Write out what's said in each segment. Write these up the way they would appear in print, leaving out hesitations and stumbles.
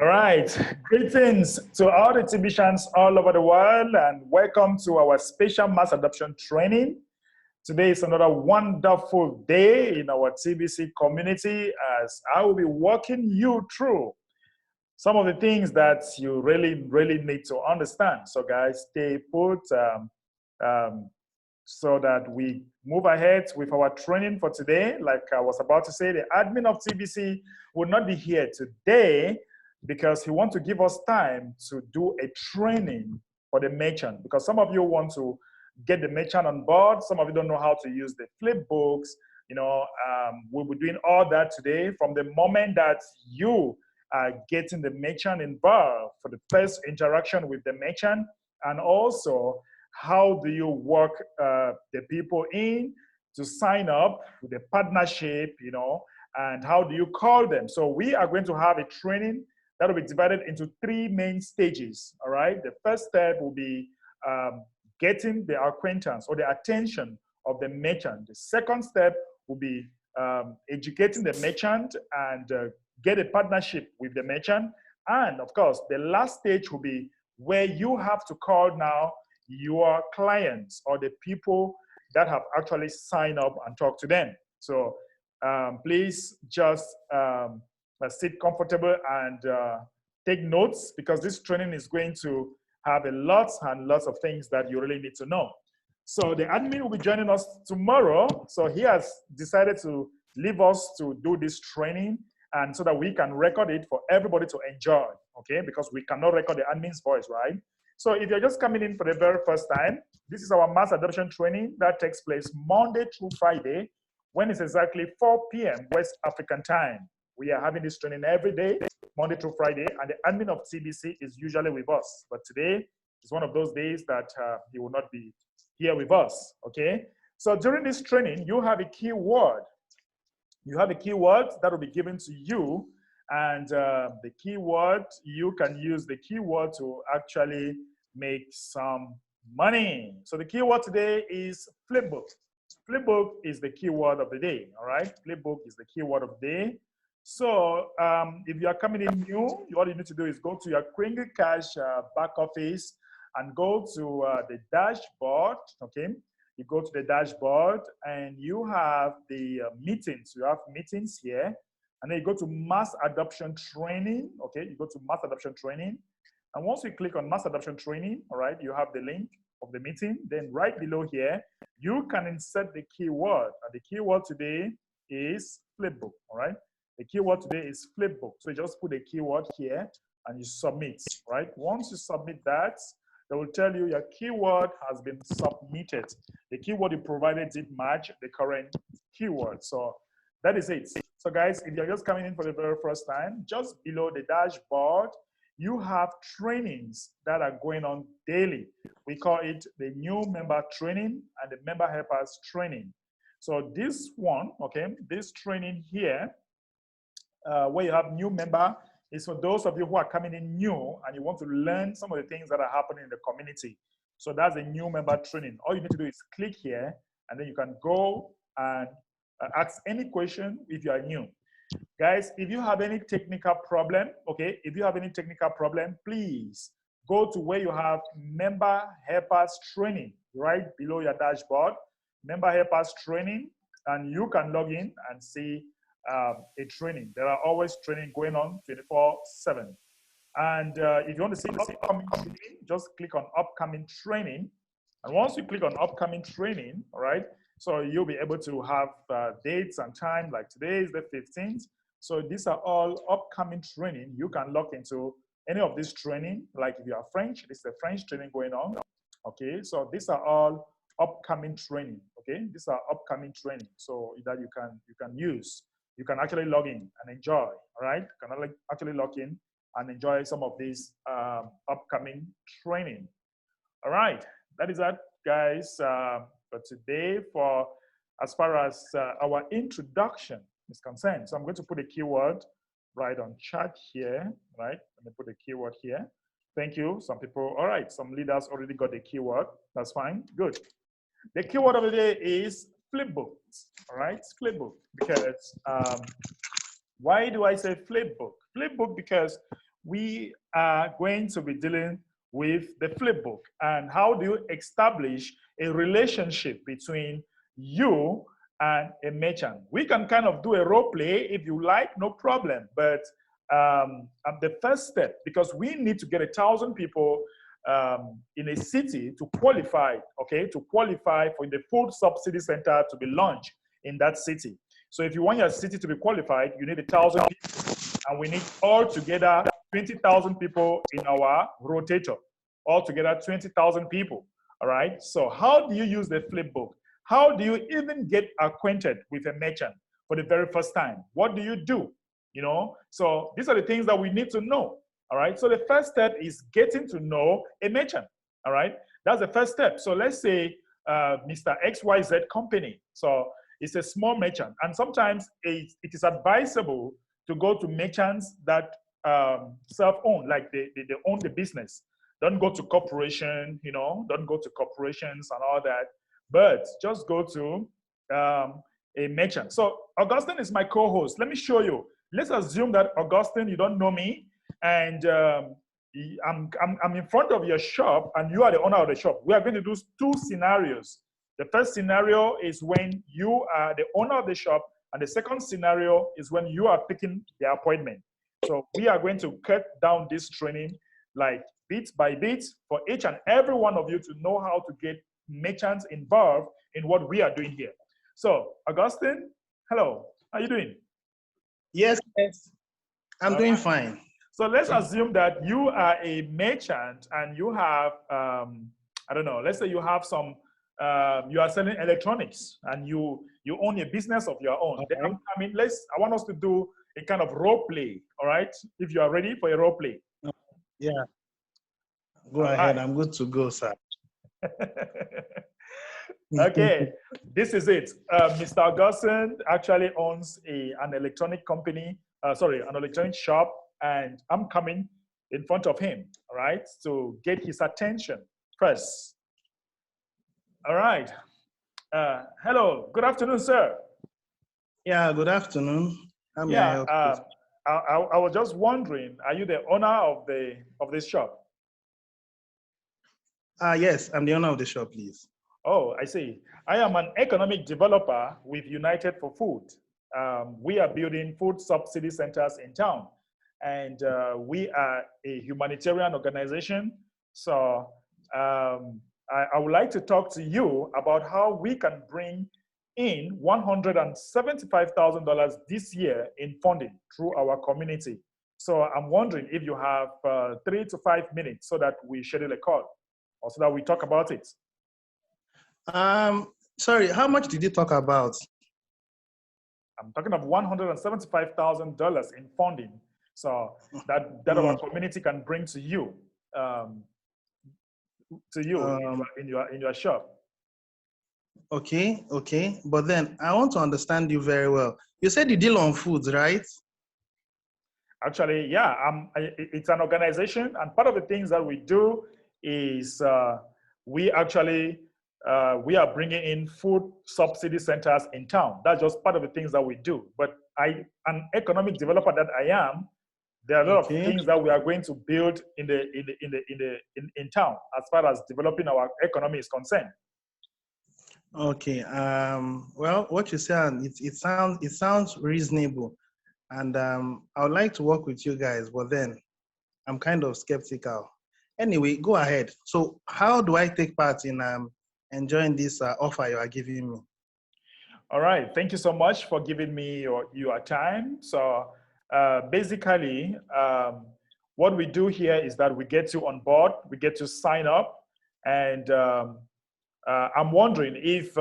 All right, greetings to all the technicians all over the world and welcome to our special mass adoption training. Today is another wonderful day in our TBC community as I will be walking you through some of the things that you really need to understand. So guys, stay put um, so that we move ahead with our training for today. Like I was about to say, the admin of TBC will not be here today because he wants to give us time to do a training for the merchant. Because some of you want to get the merchant on board. Some of you don't know how to use the flip books. We'll be doing all that today from the moment that you are getting the merchant involved for the first interaction with the merchant, and also how do you work the people in to sign up with the partnership, and how do you call them? So we are going to have a training that will be divided into three main stages, all right? The first step will be getting the acquaintance or the attention of the merchant. The second step will be educating the merchant and get a partnership with the merchant. And of course, the last stage will be where you have to call now your clients or the people that have actually signed up and talk to them. So please just sit comfortable and take notes, because this training is going to have a lots and lots of things that you really need to know. So the admin will be joining us tomorrow. So he has decided to leave us to do this training, and so that we can record it for everybody to enjoy, okay? Because we cannot record the admin's voice, right? So if you're just coming in for the very first time, this is our mass adoption training that takes place Monday through Friday when it's exactly 4 p.m. West African time. We are having this training every day, Monday through Friday, and the admin of TBC is usually with us. But today is one of those days that he will not be here with us, okay? So during this training, you have a keyword. You have a keyword that will be given to you, and the keyword, you can use the keyword to actually make some money. So the keyword today is flipbook. Flipbook is the keyword of the day, all right? Flipbook is the keyword of the day. So if you are coming in new, what you need to do is go to your Kringle Cash back office and go to the dashboard, okay? You go to the dashboard and you have the meetings. You have meetings here. And then you go to mass adoption training, okay? You go to mass adoption training. And once you click on mass adoption training, all right, you have the link of the meeting. Then right below here, you can insert the keyword. And the keyword today is flipbook, all right? The keyword today is flipbook. So you just put the keyword here and you submit, right? Once you submit that, they will tell you your keyword has been submitted. The keyword you provided did match the current keyword. So that is it. So guys, if you're just coming in for the very first time, just below the dashboard, you have trainings that are going on daily. We call it the new member training and the member helpers training. So this one, okay, this training here, where you have new member, is for those of you who are coming in new and you want to learn some of the things that are happening in the community. So that's a new member training. All you need to do is click here, and then you can go and ask any question if you are new. Guys, if you have any technical problem, okay, if you have any technical problem, please go to where you have member helpers training, right below your dashboard, member helpers training, and you can log in and see a training. There are always training going on 24/7. And if you want to see upcoming training, just click on upcoming training. And once you click on upcoming training, all right, so you'll be able to have dates and time, like today is the 15th. So these are all upcoming training. You can log into any of this training. Like if you are French, this is a French training going on. Okay, so these are all upcoming training. Okay, these are upcoming training. So that you can use. You can actually log in and enjoy, all right? You can actually log in and enjoy some of these upcoming training. All right, that is that, guys, for today, for as far as our introduction is concerned. So I'm going to put a keyword right on chat here, right? Let me put a keyword here. Thank you. Some people, all right, some leaders already got the keyword. That's fine, good. The keyword of the day is flipbook, all right? Flipbook, because why do I say flipbook? Flipbook because we are going to be dealing with the flipbook and how do you establish a relationship between you and a merchant. We can kind of do a role play if you like, no problem. But the first step, because we need to get 1,000 people in a city to qualify, okay, to qualify for the food subsidy center to be launched in that city. So if you want your city to be qualified, you need 1,000 people, and we need altogether 20,000 people in our rotator. Altogether 20,000 people. All right. So how do you use the flipbook? How do you even get acquainted with a merchant for the very first time? What do you do? You know, so these are the things that we need to know. All right. So the first step is getting to know a merchant. All right. That's the first step. So let's say Mr. XYZ company. So it's a small merchant. And sometimes it is advisable to go to merchants that self-own, like they own the business. Don't go to corporation, you know, don't go to corporations and all that, but just go to a merchant. So Augustine is my co-host. Let me show you. Let's assume that Augustine, you don't know me, and I'm in front of your shop and you are the owner of the shop. We are going to do two scenarios. The first scenario is when you are the owner of the shop, and the second scenario is when you are picking the appointment. So we are going to cut down this training like bit by bit for each and every one of you to know how to get merchants involved in what we are doing here. So Augustine, hello, how are you doing? Yes, yes. I'm doing fine. So let's assume that you are a merchant and you have, I don't know, let's say you have some, you are selling electronics and you own a business of your own. Okay. Then, I mean, I want us to do a kind of role play, all right? If you are ready for a role play. Yeah. Go ahead. I'm good to go, sir. Okay, this is it. Mr. Augustine actually owns an electronic company, an electronic shop, and I'm coming in front of him, all right, to get his attention first. All right. Hello, good afternoon, sir. Yeah, good afternoon. How may I help you? I was just wondering, are you the owner of this shop? Yes, I'm the owner of the shop, please. Oh, I see. I am an economic developer with United for Food. We are building food subsidy centers in town, and we are a humanitarian organization. So I would like to talk to you about how we can bring in $175,000 this year in funding through our community. So I'm wondering if you have 3 to 5 minutes so that we schedule a call or so that we talk about it. Sorry, how much did you talk about? I'm talking of $175,000 in funding, so that our community can bring to you, in your shop. Okay, but then I want to understand you very well. You said you deal on foods, right? Actually, yeah, it's an organization, and part of the things that we do is we are bringing in food subsidy centers in town. That's just part of the things that we do. But an economic developer that I am, there are a lot of things that we are going to build in town as far as developing our economy is concerned. Okay. Well, what you said, it sounds reasonable, and I would like to work with you guys, but then I'm kind of skeptical. Anyway, go ahead. So, how do I take part in enjoying this offer you are giving me? All right. Thank you so much for giving me your time. So, basically, what we do here is that we get you on board, we get you sign up, and I'm wondering if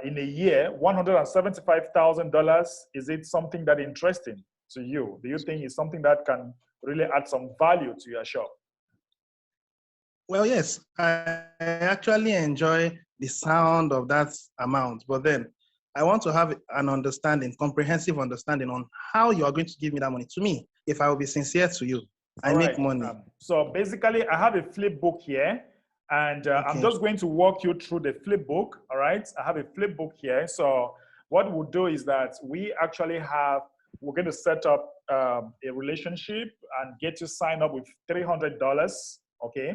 in a year, $175,000, is it something that interesting to you? Do you think it's something that can really add some value to your shop? Well, yes, I actually enjoy the sound of that amount, but then I want to have an understanding, comprehensive understanding on how you are going to give me that money to me. If I will be sincere to you, I make money. So basically, I have a flip book here, and I'm just going to walk you through the flip book. All right, I have a flip book here. So what we'll do is that we actually have we're going to set up a relationship and get you signed up with $300, okay?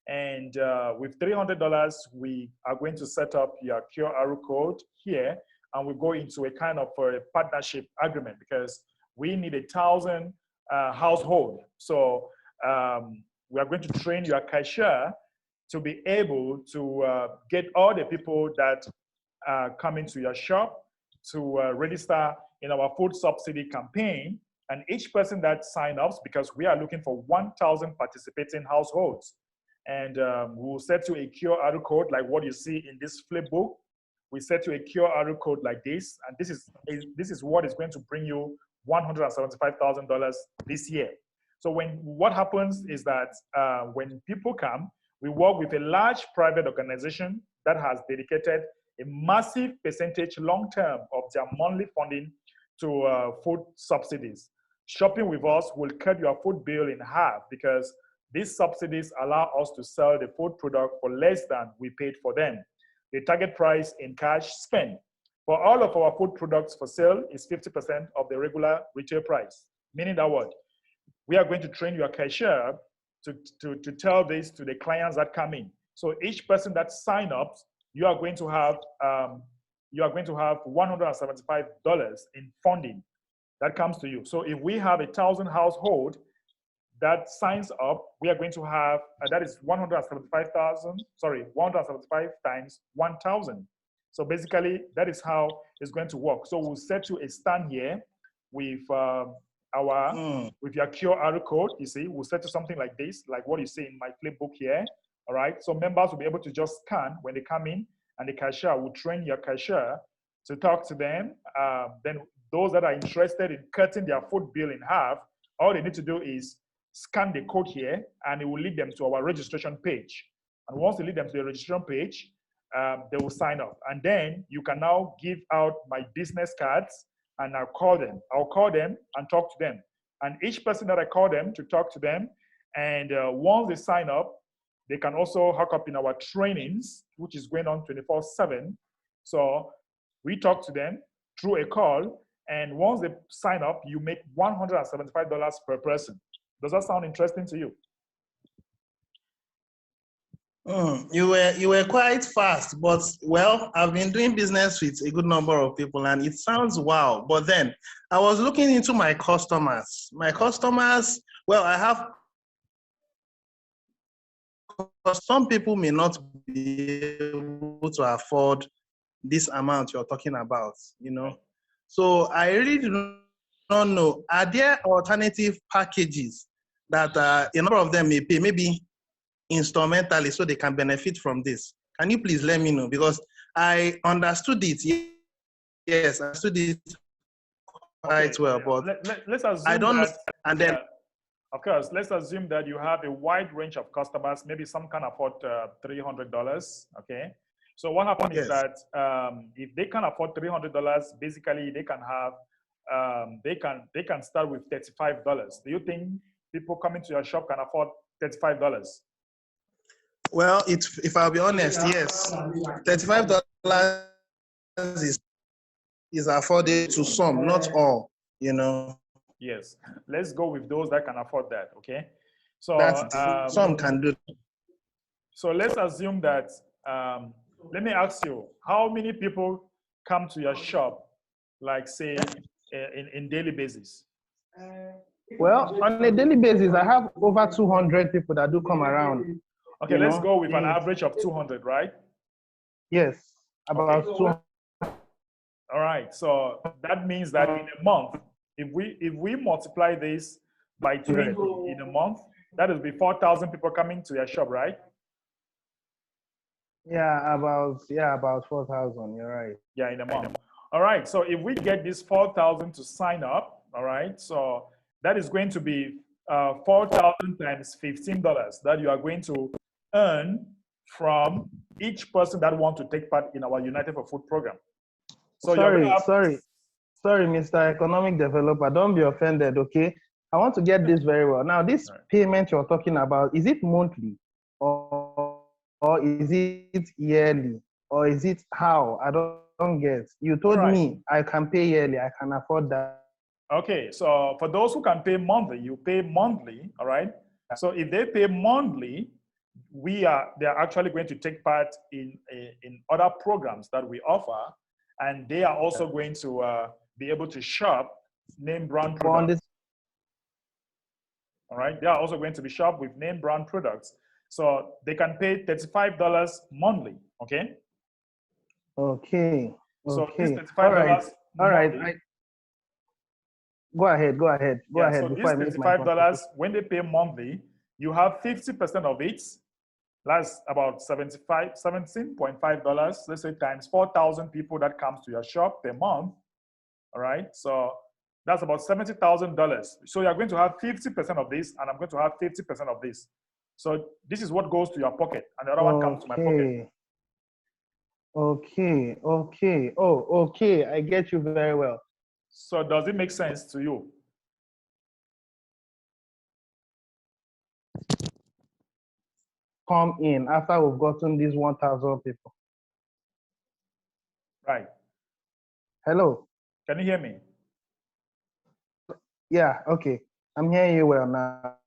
And with $300, we are going to set up your QR code here, and we go into a kind of a partnership agreement because we need 1,000 household. So we are going to train your cashier to be able to get all the people that come into your shop to register in our food subsidy campaign. And each person that signs up, because we are looking for 1,000 participating households. And we'll set you a QR code like what you see in this flipbook. We set you a QR code like this, and this is what is going to bring you $175,000 this year. So what happens is that when people come, we work with a large private organization that has dedicated a massive percentage long-term of their monthly funding to food subsidies. Shopping with us will cut your food bill in half because these subsidies allow us to sell the food product for less than we paid for them. The target price in cash spent for all of our food products for sale is 50% of the regular retail price. Meaning that what? We are going to train your cashier to tell this to the clients that come in. So each person that signs up, you are going to have $175 in funding that comes to you. So if we have 1,000 household that signs up, we are going to have, that is 175 times 1,000. So basically, that is how it's going to work. So we'll set you a stand here with with your QR code, you see, we'll set you something like this, like what you see in my flipbook here, all right? So members will be able to just scan when they come in, and the cashier will train your cashier to talk to them. Then those that are interested in cutting their food bill in half, all they need to do is scan the code here, and it will lead them to our registration page. And once they lead them to the registration page, they will sign up. And then you can now give out my business cards, and I'll call them. I'll call them and talk to them. And each person that I call them to talk to them, and once they sign up, they can also hook up in our trainings, which is going on 24/7. So we talk to them through a call, and once they sign up, you make $175 per person. Does that sound interesting to you? You were quite fast, but well, I've been doing business with a good number of people, and it sounds wow. But then I was looking into my customers. My customers, well, I have, some people may not be able to afford this amount you're talking about, you know. So I really do not know. Are there alternative packages that a number of them may pay, maybe instrumentally, so they can benefit from this? Can you please let me know? Because I understood it. Yes, I understood it quite well, but let's assume I don't know. And then, of course, let's assume that you have a wide range of customers. Maybe some can afford $300. Okay. So what happens is that if they can afford $300, basically they can have they can start with $35. Do you think people coming to your shop can afford $35? Well, if I'll be honest, yes, $35 is affordable to some, not all, you know. Yes, let's go with those that can afford that. Okay, so some can do. So let's assume that. Let me ask you, how many people come to your shop, like say, in daily basis? Well, on a daily basis, I have over 200 people that do come around. Okay, let's go with an average of 200, right? Yes, about 200. All right, so that means that in a month, if we multiply this by 20 in a month, that will be 4,000 people coming to your shop, right? Yeah, about 4,000. You're right. Yeah, in a month. All right. So if we get this 4,000 to sign up, all right. So that is going to be 4,000 times $15 that you are going to earn from each person that wants to take part in our United for Food program. So sorry, Mr. Economic Developer, don't be offended, okay? I want to get this very well. Now, this payment you're talking about, is it monthly or is it yearly, or is it how? I don't get. You told me I can pay yearly, I can afford that. Okay, so for those who can pay monthly, you pay monthly, all right? So if they pay monthly, they're actually going to take part in other programs that we offer, and they are also going to be able to shop name brand products. All right, they are also going to be shop with name brand products. So they can pay $35 monthly, okay? Okay. So this Okay. All right. $35 All right. monthly. Go ahead. Go ahead. Go Yeah, ahead so before this I make my contribution. $35, when they pay monthly, you have 50% of it. That's about $17.5. Let's say times 4,000 people that comes to your shop per month. All right. So that's about $70,000. So you're going to have 50% of this, and I'm going to have 50% of this. So this is what goes to your pocket, and the other one comes to my pocket. Okay. Okay. Oh, okay. I get you very well. So does it make sense to you? Come in after we've gotten these 1,000 people. Right. Hello. Can you hear me? Yeah. Okay. I'm hearing you well now.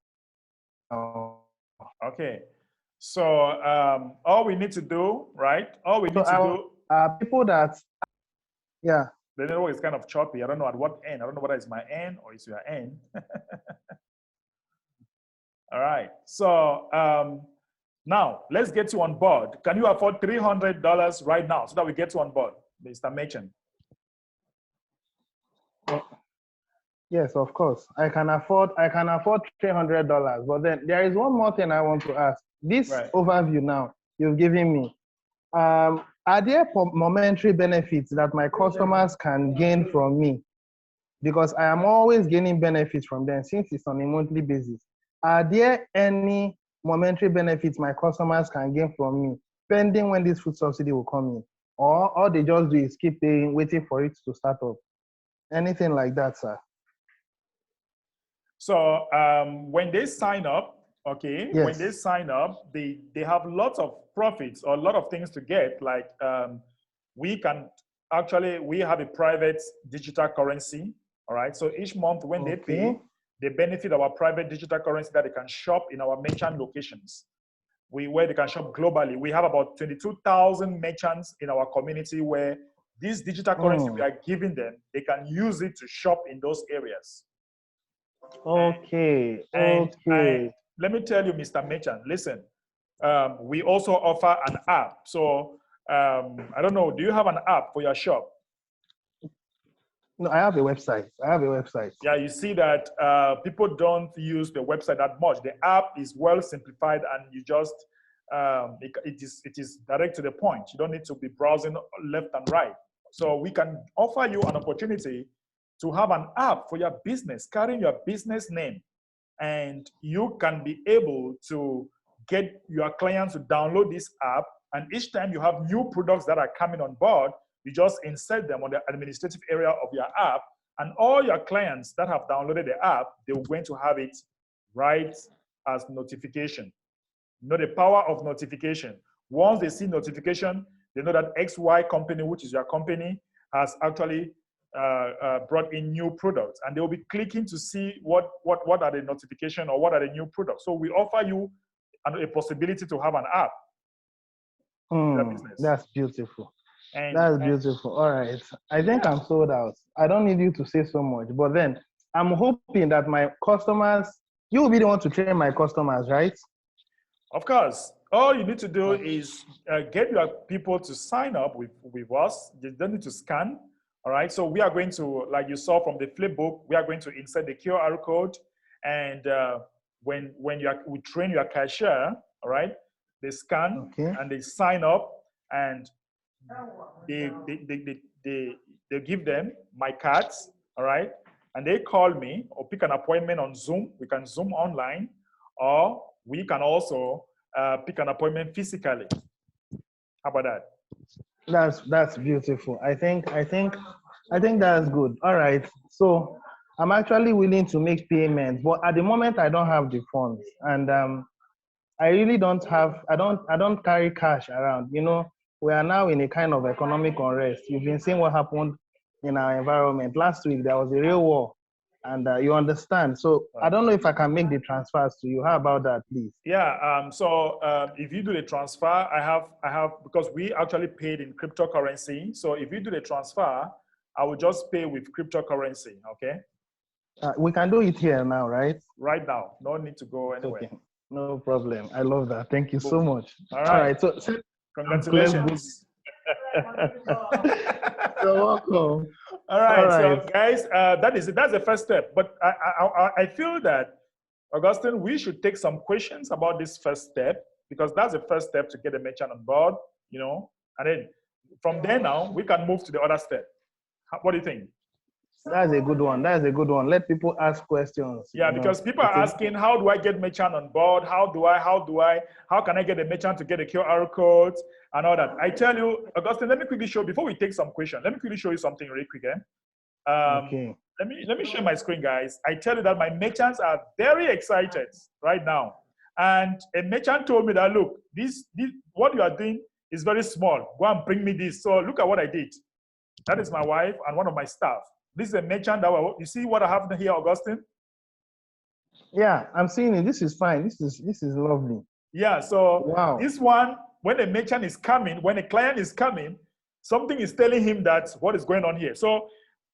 Okay. So all we need to do, right? All we need to do. People that, yeah. The network is kind of choppy. I don't know at what end. I don't know whether it's my end or it's your end. All right. So now let's get you on board. Can you afford $300 right now so that we get you on board, Mr. Machen? Yes, of course. I can afford $300. But then there is one more thing I want to ask. This overview now you've given me, are there momentary benefits that my customers can gain from me? Because I am always gaining benefits from them since it's on a monthly basis. Are there any momentary benefits my customers can gain from me, pending when this food subsidy will come in? Or all they just do is keep paying, waiting for it to start up? Anything like that, sir? So when they sign up, okay, yes. When they sign up, they have lots of profits or a lot of things to get. Like we have a private digital currency, all right? So each month when they pay, they benefit our private digital currency that they can shop in our merchant locations. Where they can shop globally. We have about 22,000 merchants in our community where this digital currency we are giving them, they can use it to shop in those areas. Okay. And let me tell you, Mr. Merchant, listen, we also offer an app. So I don't know, do you have an app for your shop? No, I have a website. Yeah, you see that people don't use the website that much. The app is well simplified, and you just it is direct to the point. You don't need to be browsing left and right. So we can offer you an opportunity to have an app for your business, carrying your business name, and you can be able to get your clients to download this app. And each time you have new products that are coming on board, you just insert them on the administrative area of your app, and all your clients that have downloaded the app, they're going to have it right as notification. You know the power of notification. Once they see notification, they know that XY company, which is your company, has actually brought in new products, and they will be clicking to see what are the notification or what are the new products. So we offer you a possibility to have an app. That's beautiful. That's beautiful. All right. I think I'm sold out. I don't need you to say so much, but then I'm hoping that my customers, you will be the one to train my customers, right? Of course. All you need to do is get your people to sign up with us. They don't need to scan. All right. So we are going to, like you saw from the flipbook, we are going to insert the QR code. And when we train your cashier, all right, they scan and they sign up, and they give them my cards, all right, and they call me or pick an appointment on Zoom. We can Zoom online, or we can also pick an appointment physically. How about that? That's beautiful. I think that's good. All right. So I'm actually willing to make payments, but at the moment I don't have the funds, and I really don't have. I don't carry cash around. You know, we are now in a kind of economic unrest. You've been seeing what happened in our environment. Last week there was a real war and you understand. So I don't know if I can make the transfers to you. How about that, please? Yeah. So if you do the transfer, I have because we actually paid in cryptocurrency. So if you do the transfer, I will just pay with cryptocurrency. Okay. We can do it here now, right? Right now, no need to go anywhere. Okay, no problem. I love that. Thank you so much. All right. So Congratulations. You're welcome. All right. All right. So guys, that's the first step. But I feel that, Augustine, we should take some questions about this first step, because that's the first step to get a merchant on board, and then from there now we can move to the other step. What do you think? That's a good one. That's a good one. Let people ask questions. Yeah, because people are asking, how do I get merchant on board? How can I get a merchant to get a QR code and all that? I tell you, Augustine, let me quickly show, before we take some questions, let me quickly show you something really quick. Okay. Let me share my screen, guys. I tell you that my merchants are very excited right now. And a merchant told me that, look, this what you are doing is very small. Go and bring me this. So look at what I did. That is my wife and one of my staff. This is a merchant that you see what I have here, Augustine? Yeah, I'm seeing it. This is fine. This is lovely. Yeah, so wow. This one, when a merchant is coming, when a client is coming, something is telling him that what is going on here. So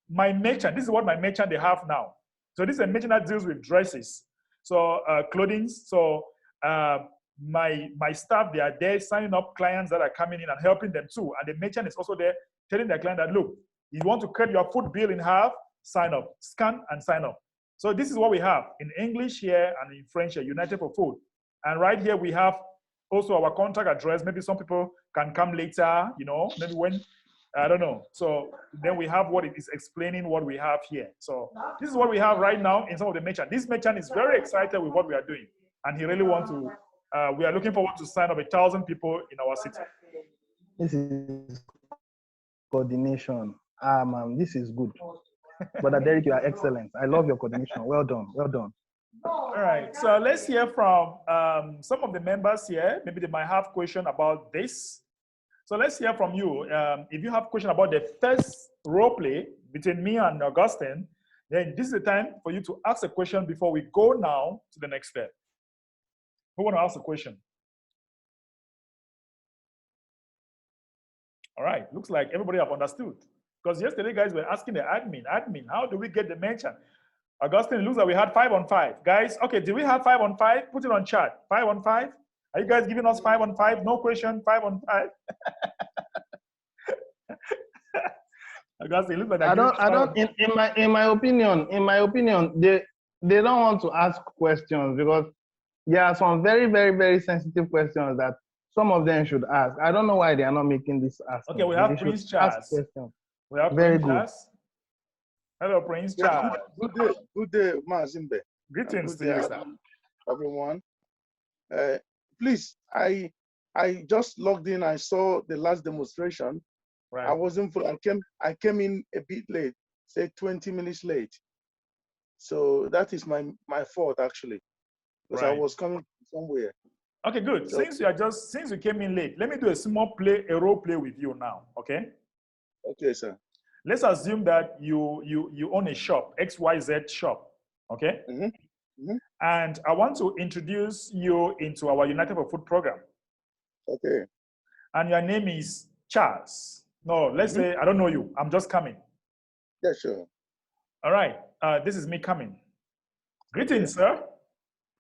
my merchant, this is what my merchant they have now. So this is a merchant that deals with dresses, so clothing. So my staff, they are there signing up clients that are coming in and helping them too. And the merchant is also there telling their client that, look, you want to cut your food bill in half, sign up, scan and sign up. So this is what we have in English here and in French here, United for Food. And right here we have also our contact address. Maybe some people can come later, maybe when, I don't know. So then we have what it is explaining what we have here. So this is what we have right now in some of the merchant. This merchant is very excited with what we are doing. And he really wants to, we are looking forward to sign up 1,000 people in our city. This is coordination. This is good. Brother Derek, you are excellent. I love your coordination. Well done. Well done. All right. So let's hear from some of the members here. Maybe they might have question about this. So let's hear from you. If you have question about the first role play between me and Augustine, then this is the time for you to ask a question before we go now to the next step. Who want to ask a question? All right. Looks like everybody have understood. Because yesterday, guys, were asking the admin, how do we get the merchant? Augustine, it looks like we had 5 on 5. Guys, okay, did we have 5 on 5? Put it on chat. 5 on 5? Are you guys giving us 5 on 5? No question, 5 on 5? Augustine, it looks like I don't, in my opinion, they don't want to ask questions because there are some very, very, very sensitive questions that some of them should ask. I don't know why they are not making this ask. Okay, we have Prince Charles. We have very Prince good. Charles. Hello, Prince Charles. Good day, Mazimbe. Greetings to you, sir. Everyone. Please, I just logged in. I saw the last demonstration. Right. I wasn't full. I came in a bit late, say 20 minutes late. So that is my fault actually, because I was coming from somewhere. Okay, good. So, since you came in late, let me do a role play with you now. Okay. Okay, sir. Let's assume that you own a shop, XYZ shop. Okay. Mm-hmm. Mm-hmm. And I want to introduce you into our United for Food program. Okay. And your name is Charles. No, let's say I don't know you. I'm just coming. Yeah, sure. All right. This is me coming. Greetings, sir.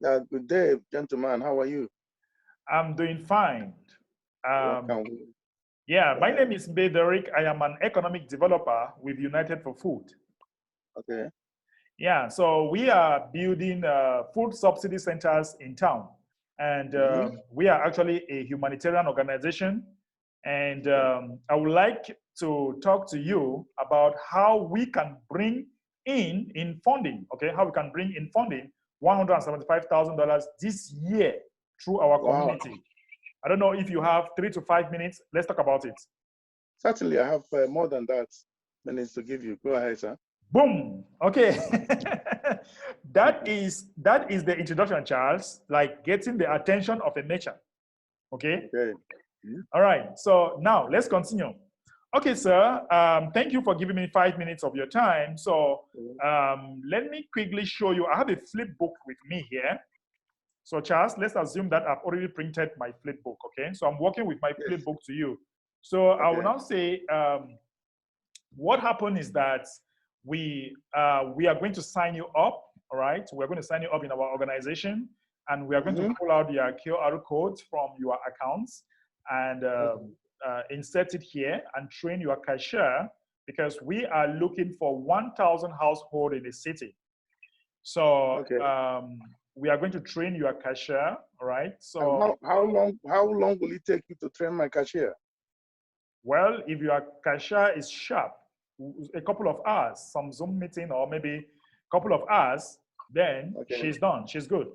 Good day, gentlemen. How are you? I'm doing fine. Welcome. Yeah, my name is Derek. I am an economic developer with United for Food. Okay. Yeah, so we are building food subsidy centers in town. And we are actually a humanitarian organization. And I would like to talk to you about how we can bring in funding, okay? How we can bring in funding $175,000 this year through our community. I don't know if you have 3 to 5 minutes. Let's talk about it. Certainly, I have more than that minutes to give you. Go ahead, sir. Boom. Okay. that is the introduction, Charles, like getting the attention of a merchant. Okay? Okay. All right. So now let's continue. Okay, sir. Thank you for giving me 5 minutes of your time. So let me quickly show you. I have a flip book with me here. So Charles, let's assume that I've already printed my flip book, okay? So I'm working with my flip book to you. So I will now say, what happened is that we are going to sign you up, all right? We're going to sign you up in our organization, and we are going to pull out your QR code from your accounts and insert it here and train your cashier, because we are looking for 1,000 households in the city. So we are going to train your cashier, all right? So how long will it take you to train my cashier? Well, if your cashier is sharp, a couple of hours, some Zoom meeting or maybe a couple of hours, then she's done. She's good.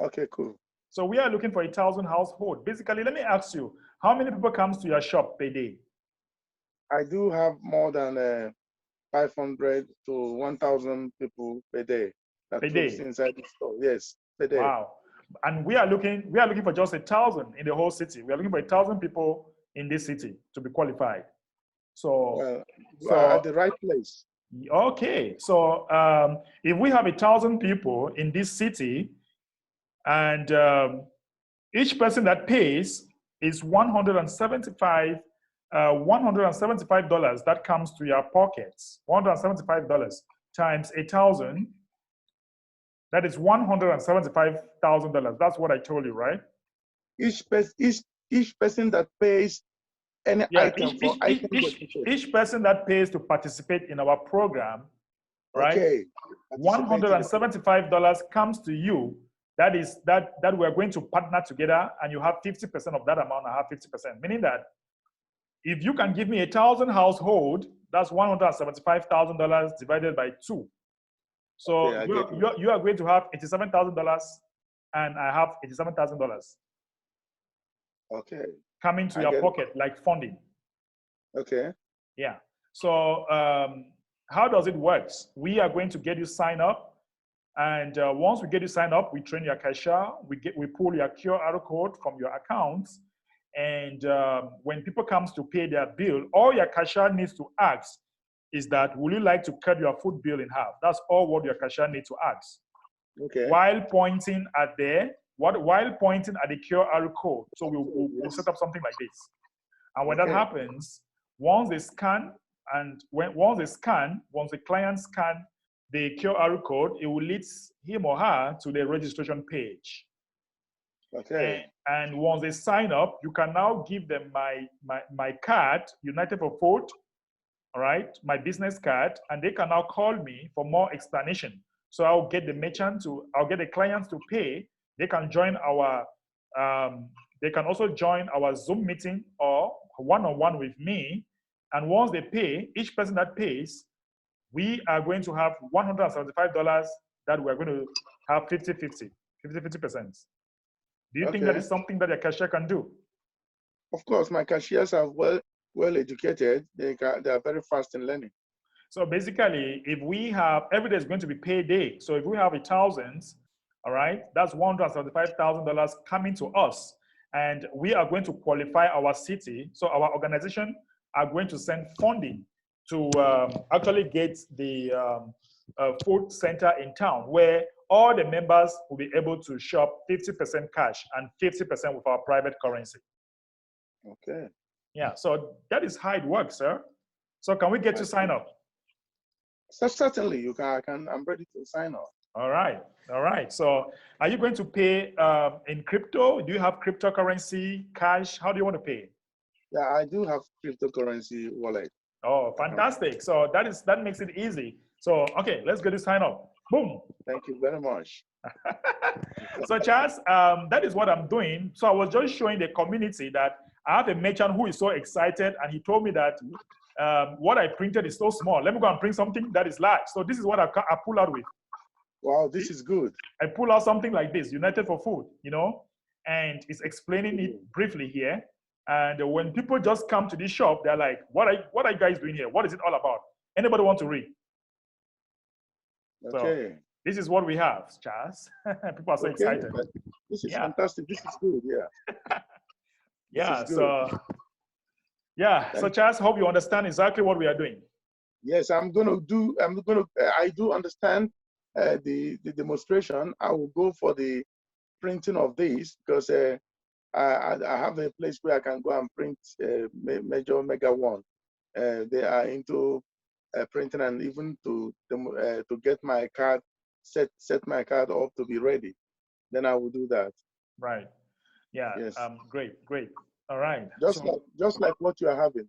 Okay, cool. So we are looking for 1,000 households. Basically, let me ask you, how many people comes to your shop per day? I do have more than 500 to 1,000 people per day. That per day inside the store. Yes, per day. Wow. And we are looking for just 1,000 in the whole city. We are looking for 1,000 people in this city to be qualified. So, you are at the right place. Okay. So if we have 1,000 people in this city, and each person that pays is $175 that comes to your pockets. $175 times 1,000. That is $175,000. That's what I told you, right? Each person that pays any item each person that pays to participate in our program, right? Okay. $175 comes to you. That is that we're going to partner together, and you have 50% of that amount. I have 50%, meaning that if you can give me 1,000 household, that's $175,000 divided by 2. So you are going to have $87,000, and I have $87,000. Okay. Coming to your pocket like funding. Okay. Yeah. So how does it work? We are going to get you signed up, and once we get you signed up, we train your cashier. We pull your QR code from your accounts, and when people comes to pay their bill, all your cashier needs to ask is that, would you like to cut your food bill in half? That's all what your cashier needs to ask. Okay. While pointing at the QR code. So we'll set up something like this. And when that happens, once the client scan the QR code, it will lead him or her to the registration page. Okay. And once they sign up, you can now give them my card, United for Food, all right, my business card, and they can now call me for more explanation. So I'll get the clients to pay. They can join they can also join our Zoom meeting or one-on-one with me. And once they pay, each person that pays, we are going to have $175 that we're going to have 50%. Do you think that is something that a cashier can do? Of course, my cashiers are well educated. They are very fast in learning. So basically, if we have, every day is going to be payday. So if we have 1,000, all right, that's $175,000 coming to us. And we are going to qualify our city. So our organization are going to send funding to actually get the food center in town, where all the members will be able to shop 50% cash and 50% with our private currency. Okay. Yeah, so that is how it works, sir. So can we get you sign up? So certainly, you can. I'm ready to sign up. All right. So are you going to pay in crypto? Do you have cryptocurrency, cash? How do you want to pay? Yeah, I do have cryptocurrency wallet. Oh, fantastic. So that makes it easy. So, okay, let's get you sign up. Boom. Thank you very much. So Charles, that is what I'm doing. So I was just showing the community that I have a merchant who is so excited, and he told me that what I printed is so small. Let me go and print something that is large. So this is what I pull out with. Wow, this is good. I pull out something like this, United for Food, and it's explaining it briefly here. And when people just come to this shop, they're like, what are you guys doing here? What is it all about? Anybody want to read? Okay. So this is what we have, Charles. People are so excited. This is fantastic. This is good, yeah. Yeah, so Yeah. So Charles, hope you understand exactly what we are doing. Yes, I do understand the demonstration. I will go for the printing of this because I have a place where I can go and print Major Mega One. They are into printing, and even to get my card, set my card up to be ready. Then I will do that. Right. Yeah. Yes. Great. Great. All right. Just like what you are having.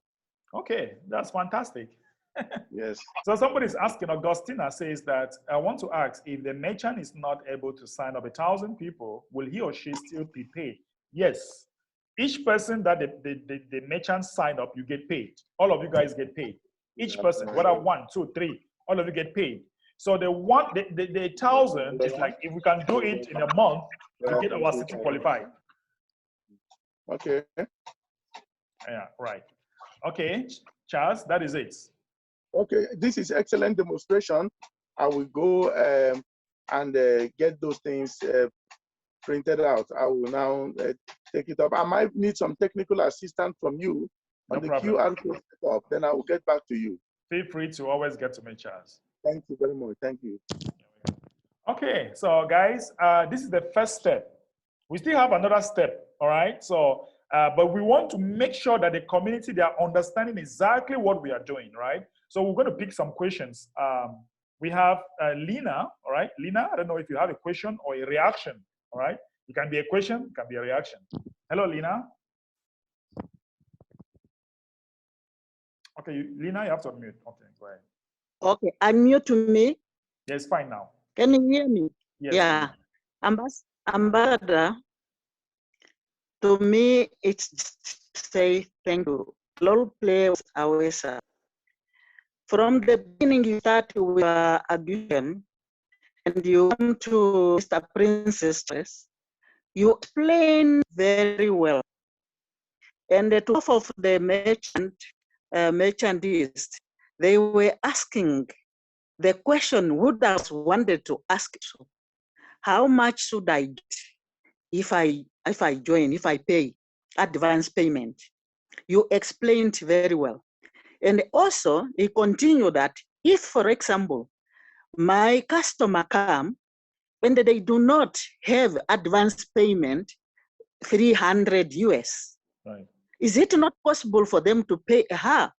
Okay, that's fantastic. Yes. So somebody's asking, Augustina says that, I want to ask, if the merchant is not able to sign up 1,000 people, will he or she still be paid? Yes. Each person that the merchant sign up, you get paid. All of you guys get paid. Each person, whether 1, 2, 3, all of you get paid. So the 1,000 is like, if we can do it in a month, we get our city qualified. Okay. Yeah, right. Okay, Charles, that is it. Okay, this is excellent demonstration. I will go and get those things printed out. I will now take it up. I might need some technical assistance from you on the QR code up. Then I will get back to you. Feel free to always get to me, Charles. Thank you very much. Thank you. Okay, so guys, this is the first step. We still have another step, all right? So, but we want to make sure that the community, they are understanding exactly what we are doing, right? So we're going to pick some questions. We have Lena, all right? Lena, I don't know if you have a question or a reaction, all right? It can be a question, it can be a reaction. Hello, Lena. Okay, Lena, you have to unmute. Okay, go ahead. Okay, unmute to me. Yes, fine now. Can you hear me? Yes. Yeah. Ambassador, to me, it's just to say thank you. Role play was our sir. From the beginning, you start with addition, and you come to Mr. Princess. You explain very well. And the top of the merchandise, they were asking the question Woodhouse wanted to ask you. How much should I get if I join, if I pay advance payment? You explained very well. And also, he continued that if, for example, my customer come and they do not have advance payment, 300 US, right. Is it not possible for them to pay her?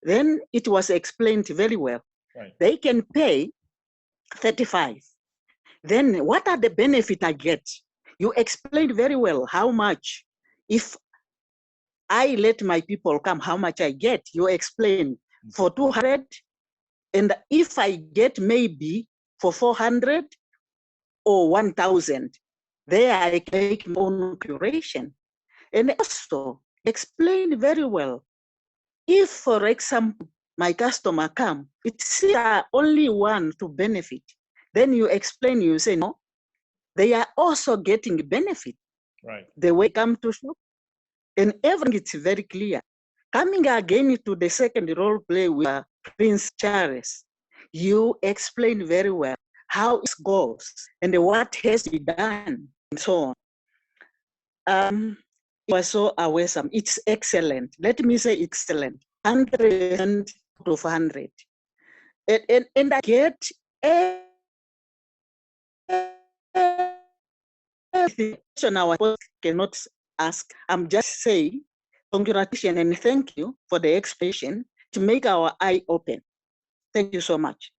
Then it was explained very well. Right. They can pay 35. Then what are the benefits I get? You explained very well how much. If I let my people come, how much I get? You explain for 200. And if I get maybe for 400 or 1,000, there I can make my own curation. And also explain very well. If, for example, my customer come, it's only one to benefit. Then you explain, you say, no, they are also getting benefit. Right. The way come to shop. And everything is very clear. Coming again to the second role play with Prince Charles, you explain very well how it goes and what has to be done and so on. It was so awesome. It's excellent. Let me say excellent. 100% out of 100. And I get everything our cannot ask. I'm just saying congratulations and thank you for the explanation to make our eye open. Thank you so much.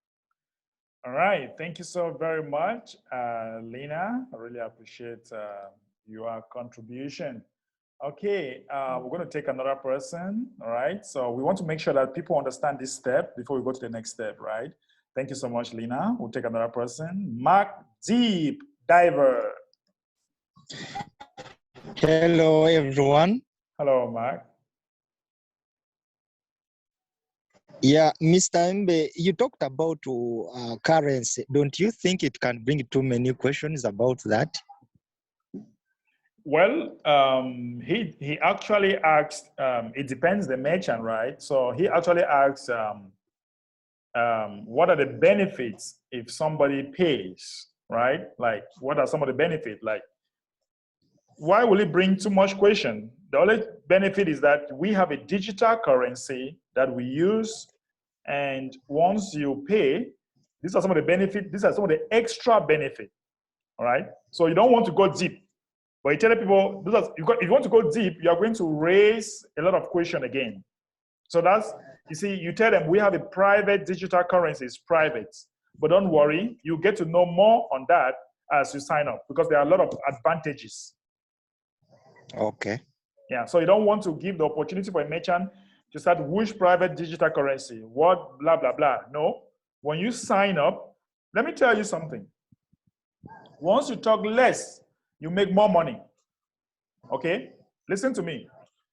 All right. Thank you so very much, Lena. I really appreciate your contribution. Okay, we're going to take another person. All right. So we want to make sure that people understand this step before we go to the next step, right? Thank you so much, Lena. We'll take another person. Mark Deep Diver. Hello, everyone. Hello, Mark. Yeah, Mr. Mbe, you talked about currency. Don't you think it can bring too many questions about that? Well, he actually asked, it depends the merchant, right? So he actually asked, what are the benefits if somebody pays, right? Like, what are some of the benefits? Like, why will it bring too much question? The only benefit is that we have a digital currency that we use, and once you pay, these are some of the benefits, these are some of the extra benefits, all right? So you don't want to go deep, but you tell people, if you want to go deep, you are going to raise a lot of questions again. So that's, you see, you tell them we have a private digital currency, it's private, but don't worry, you get to know more on that as you sign up, because there are a lot of advantages. Okay. Yeah, so you don't want to give the opportunity for a merchant to start which private digital currency, what, blah, blah, blah. No, when you sign up, let me tell you something. Once you talk less, you make more money. Okay, listen to me.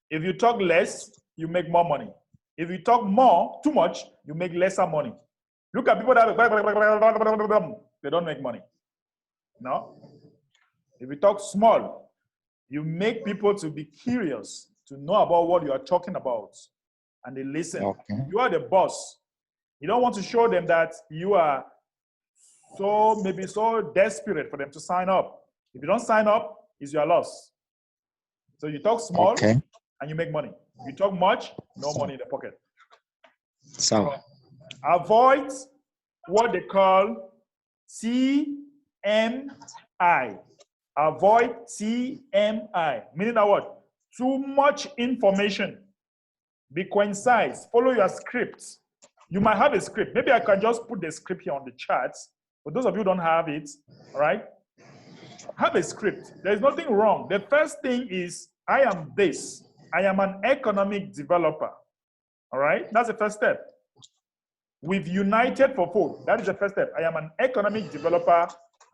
If you talk less, you make more money. If you talk more, too much, you make lesser money. Look at people that they don't make money. No. If you talk small, you make people to be curious, to know about what you are talking about, and they listen. Okay. You are the boss. You don't want to show them that you are maybe so desperate for them to sign up. If you don't sign up, it's your loss. So you talk small, Okay. and you make money. You talk much, no money in the pocket. So Avoid what they call TMI. Avoid TMI, meaning that what? Too much information. Be concise. Follow your script. You might have a script. Maybe I can just put the script here on the chat. For those of you who don't have it, all right? Have a script. There's nothing wrong. The first thing is, I am this. I am an economic developer. All right? That's the first step. We've united for food. That is the first step. I am an economic developer.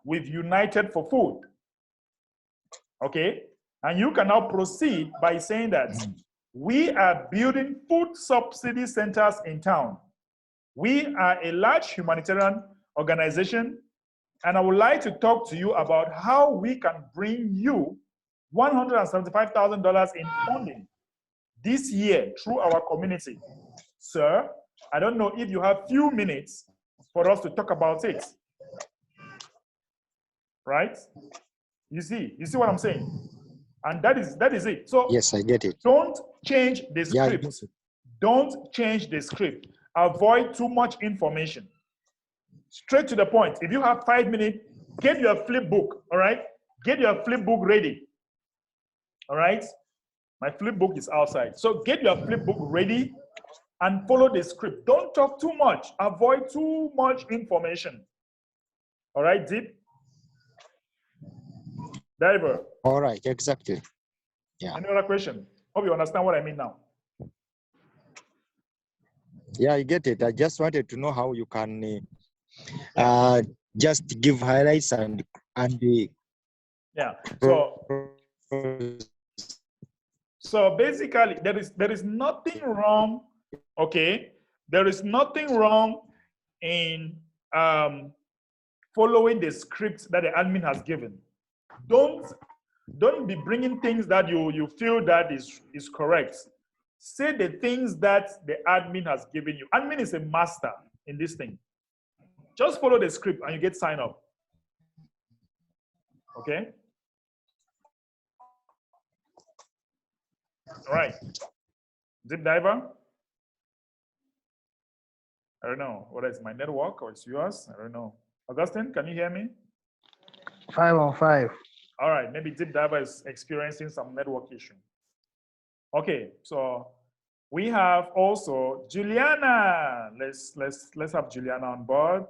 We've united for food. Okay? And you can now proceed by saying that we are building food subsidy centers in town. We are a large humanitarian organization, and I would like to talk to you about how we can bring you $175,000 in funding this year through our community. Sir, I don't know if you have few minutes for us to talk about it. Right? You see what I'm saying? And that is it. So yes, I get it. don't change the Yeah, script. Don't change the script. Avoid too much information. Straight to the point. If you have 5 minutes, get your flip book, all right? Get your flip book ready, all right? My flip book is outside. So get your flip book ready and follow the script. Don't talk too much. Avoid too much information. All right, Deep? Diver. All right, exactly. Yeah. Any other question? Hope you understand what I mean now. Yeah, I get it. I just wanted to know how you can just give highlights and yeah. So basically, there is nothing wrong. Okay, there is nothing wrong in following the script that the admin has given. Don't be bringing things that you feel that is correct. Say the things that the admin has given you. Admin is a master in this thing. Just follow the script and you get signed up. Okay? All right. Deep diver? I don't know whether it's my network or it's yours. I don't know. Augustine, can you hear me? 5 on 5. All right, maybe Deep Diver is experiencing some network issue. Okay, so we have also Juliana. Let's have Juliana on board.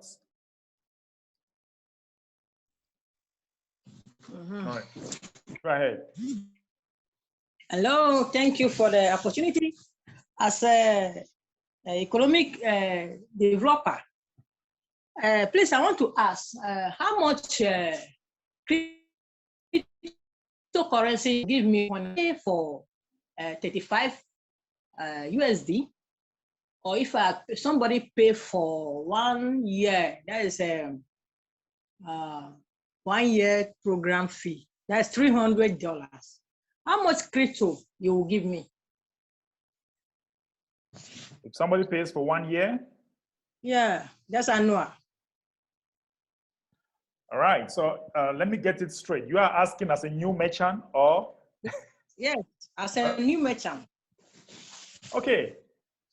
All right, go ahead. Hello, thank you for the opportunity. As an economic developer, please, I want to ask how much cryptocurrency give me for 35 USD, or if somebody pay for 1 year, that is 1 year program fee, that's $300. How much crypto you will give me? If somebody pays for 1 year? Yeah, that's annual. All right, so let me get it straight. You are asking as a new merchant or? Yes, as a new merchant. Okay.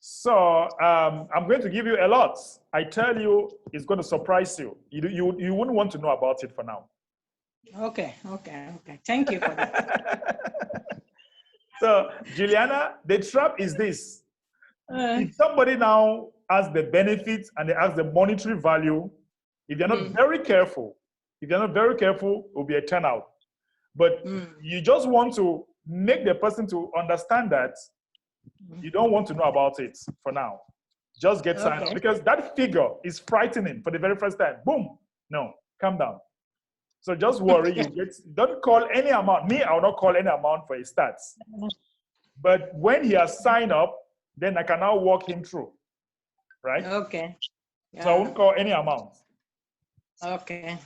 So I'm going to give you a lot. I tell you, it's going to surprise you. You wouldn't want to know about it for now. Okay. Thank you for that. So, Juliana, the trap is this. Uh, If somebody now has the benefits and they has the monetary value, if you're not very careful, it will be a turnout. But you just want to make the person to understand that you don't want to know about it for now. Just get signed up, because that figure is frightening for the very first time. Boom. No, calm down. So just worry. Don't call any amount. Me, I will not call any amount for his stats. But when he has signed up, then I can now walk him through. Right? Okay. So I won't call any amount. Okay.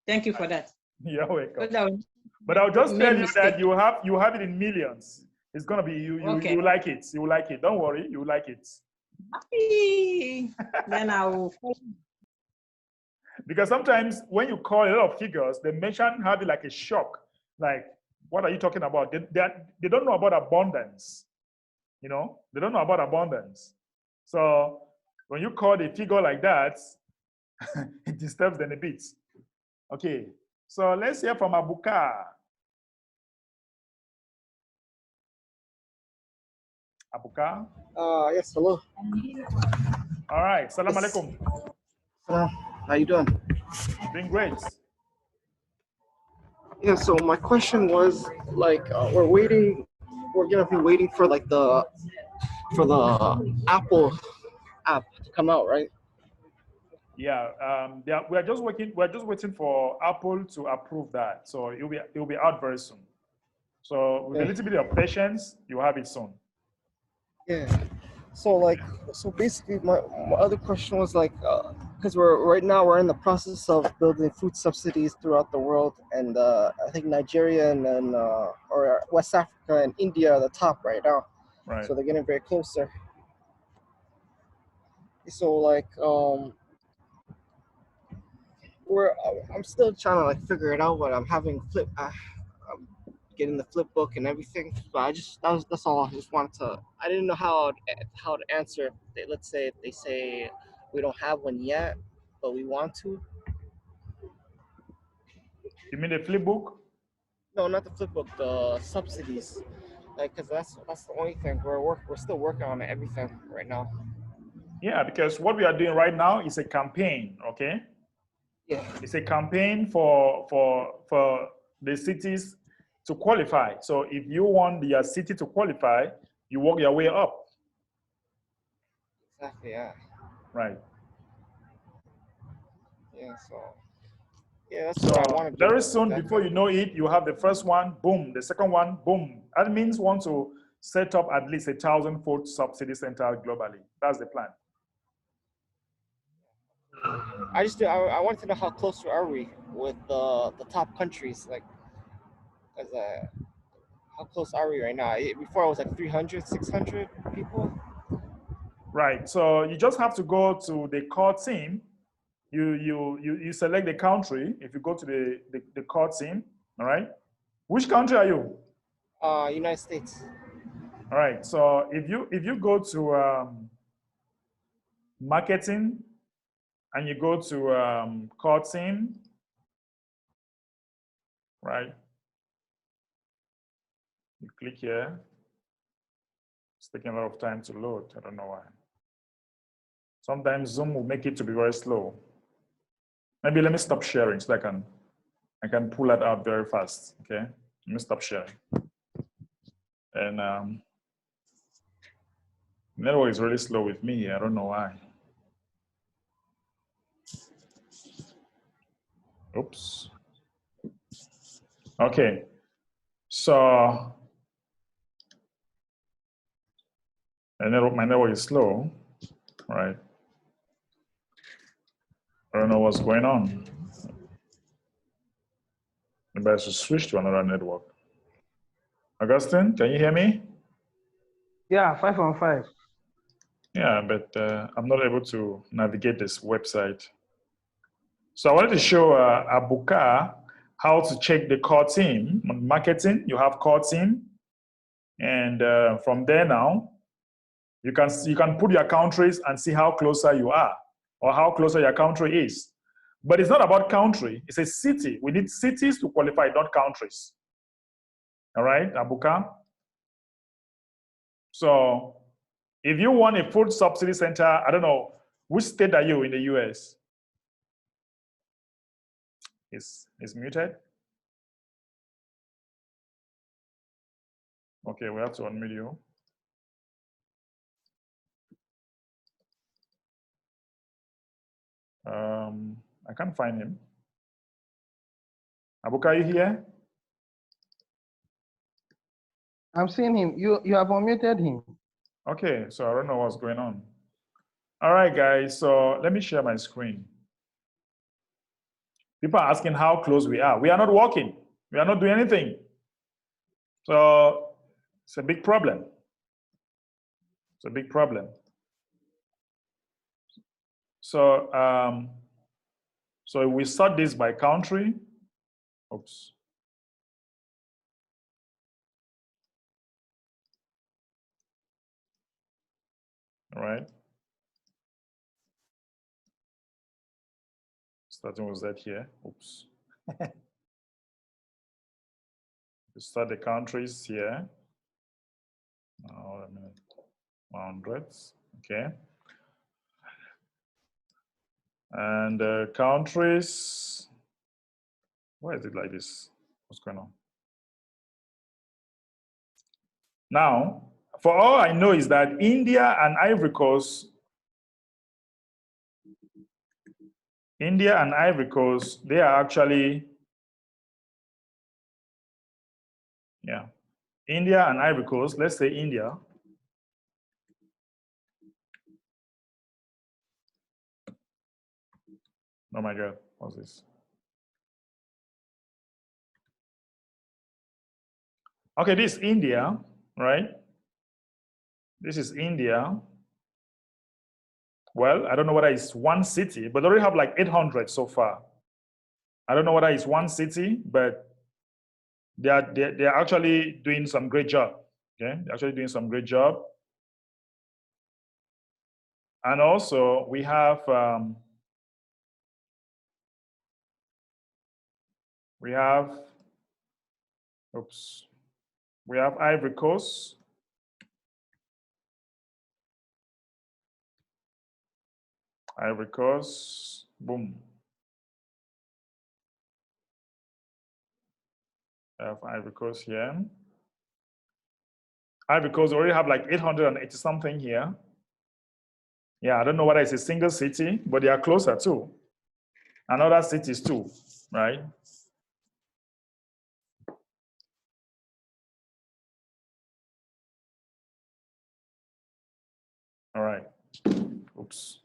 Thank you for that. You're welcome. But I'll just tell you that you have it in millions. It's gonna be you like it. You like it. Don't worry, you like it. Then I will. Because sometimes when you call a lot of figures, the merchant have it like a shock. Like, what are you talking about? They don't know about abundance. You know, they don't know about abundance. So when you call a figure like that, it disturbs them a bit. Okay, so let's hear from Abuka. Abuka? Yes, hello. All right, salam alaikum. How you doing? Doing great. Yeah, so my question was like, we're gonna be waiting for like the Apple app to come out, right? Yeah, we're just waiting for Apple to approve that. So it'll be out very soon. So with a little bit of patience, you'll have it soon. Yeah. So basically, my other question was like, because right now we're in the process of building food subsidies throughout the world, and I think Nigeria and or West Africa and India are the top right now. Right. So they're getting very closer. So like, I'm still trying to like figure it out, but I'm having I'm getting the flip book and everything. But that's all. I just wanted to. I didn't know how to answer. Let's say if they say we don't have one yet, but we want to. You mean the flip book? No, not the flip book. The subsidies, like, cause that's the only thing we're still working on everything right now. Yeah, because what we are doing right now is a campaign. Okay. Yeah. It's a campaign for the cities to qualify. So if you want your city to qualify, you work your way up. Exactly. Yeah. Right. Yeah. So. Yeah, that's what I want to do. Very soon, before you know it, you have the first one, boom. The second one, boom. Admins want to set up at least 1,000 food subsidy centers globally. That's the plan. I wanted to know how close are we with the top countries, like, as how close are we right now? Before it was like 300, 600 people. Right. So you just have to go to the core team. You select the country. If you go to the core team, all right. Which country are you? United States. All right. So if you go to marketing and you go to core team, right? You click here. It's taking a lot of time to load. I don't know why. Sometimes Zoom will make it to be very slow. Maybe let me stop sharing so I can pull that out very fast. Okay, let me stop sharing. And network is really slow with me. I don't know why. Oops. Okay, so my network is slow, right? I don't know what's going on. Maybe I should switch to another network. Augustine, can you hear me? Yeah, 5 on 5. Yeah, but I'm not able to navigate this website. So I wanted to show Abuka how to check the core team. On marketing, you have core team. And from there now, you can put your countries and see how closer you are or how closer your country is. But it's not about country, it's a city. We need cities to qualify, not countries. All right, Abuka? So if you want a food subsidy center, I don't know, which state are you in the US? It's muted. Okay, we have to unmute you. I can't find him. Abuka, are you here? I'm seeing him. You have unmuted him. Okay, so I don't know what's going on. All right, guys, so let me share my screen. People are asking how close we are. We are not working. We are not doing anything. So it's a big problem. It's a big problem. So, so we sort this by country. Oops. All right. Starting with that here. Oops. We start the countries here. Oh, a minute. 100s. Okay. And countries. Why is it like this? What's going on? Now, for all I know is that India and Ivory Coast, they are actually, yeah, India and Ivory Coast, let's say India. Oh my God, what's this? Okay, this is India, right? This is India. Well, I don't know whether it's one city, but they already have like 800 so far. I don't know whether it's one city, but they're actually doing some great job. Okay, they're actually doing some great job. And also we have oops, we have Ivory Coast. Ivory Coast, boom. I have Ivory Coast here. Ivory Coast already have like 880 something here. Yeah, I don't know whether it's a single city, but they are closer too. And other cities too, right? All right. Oops.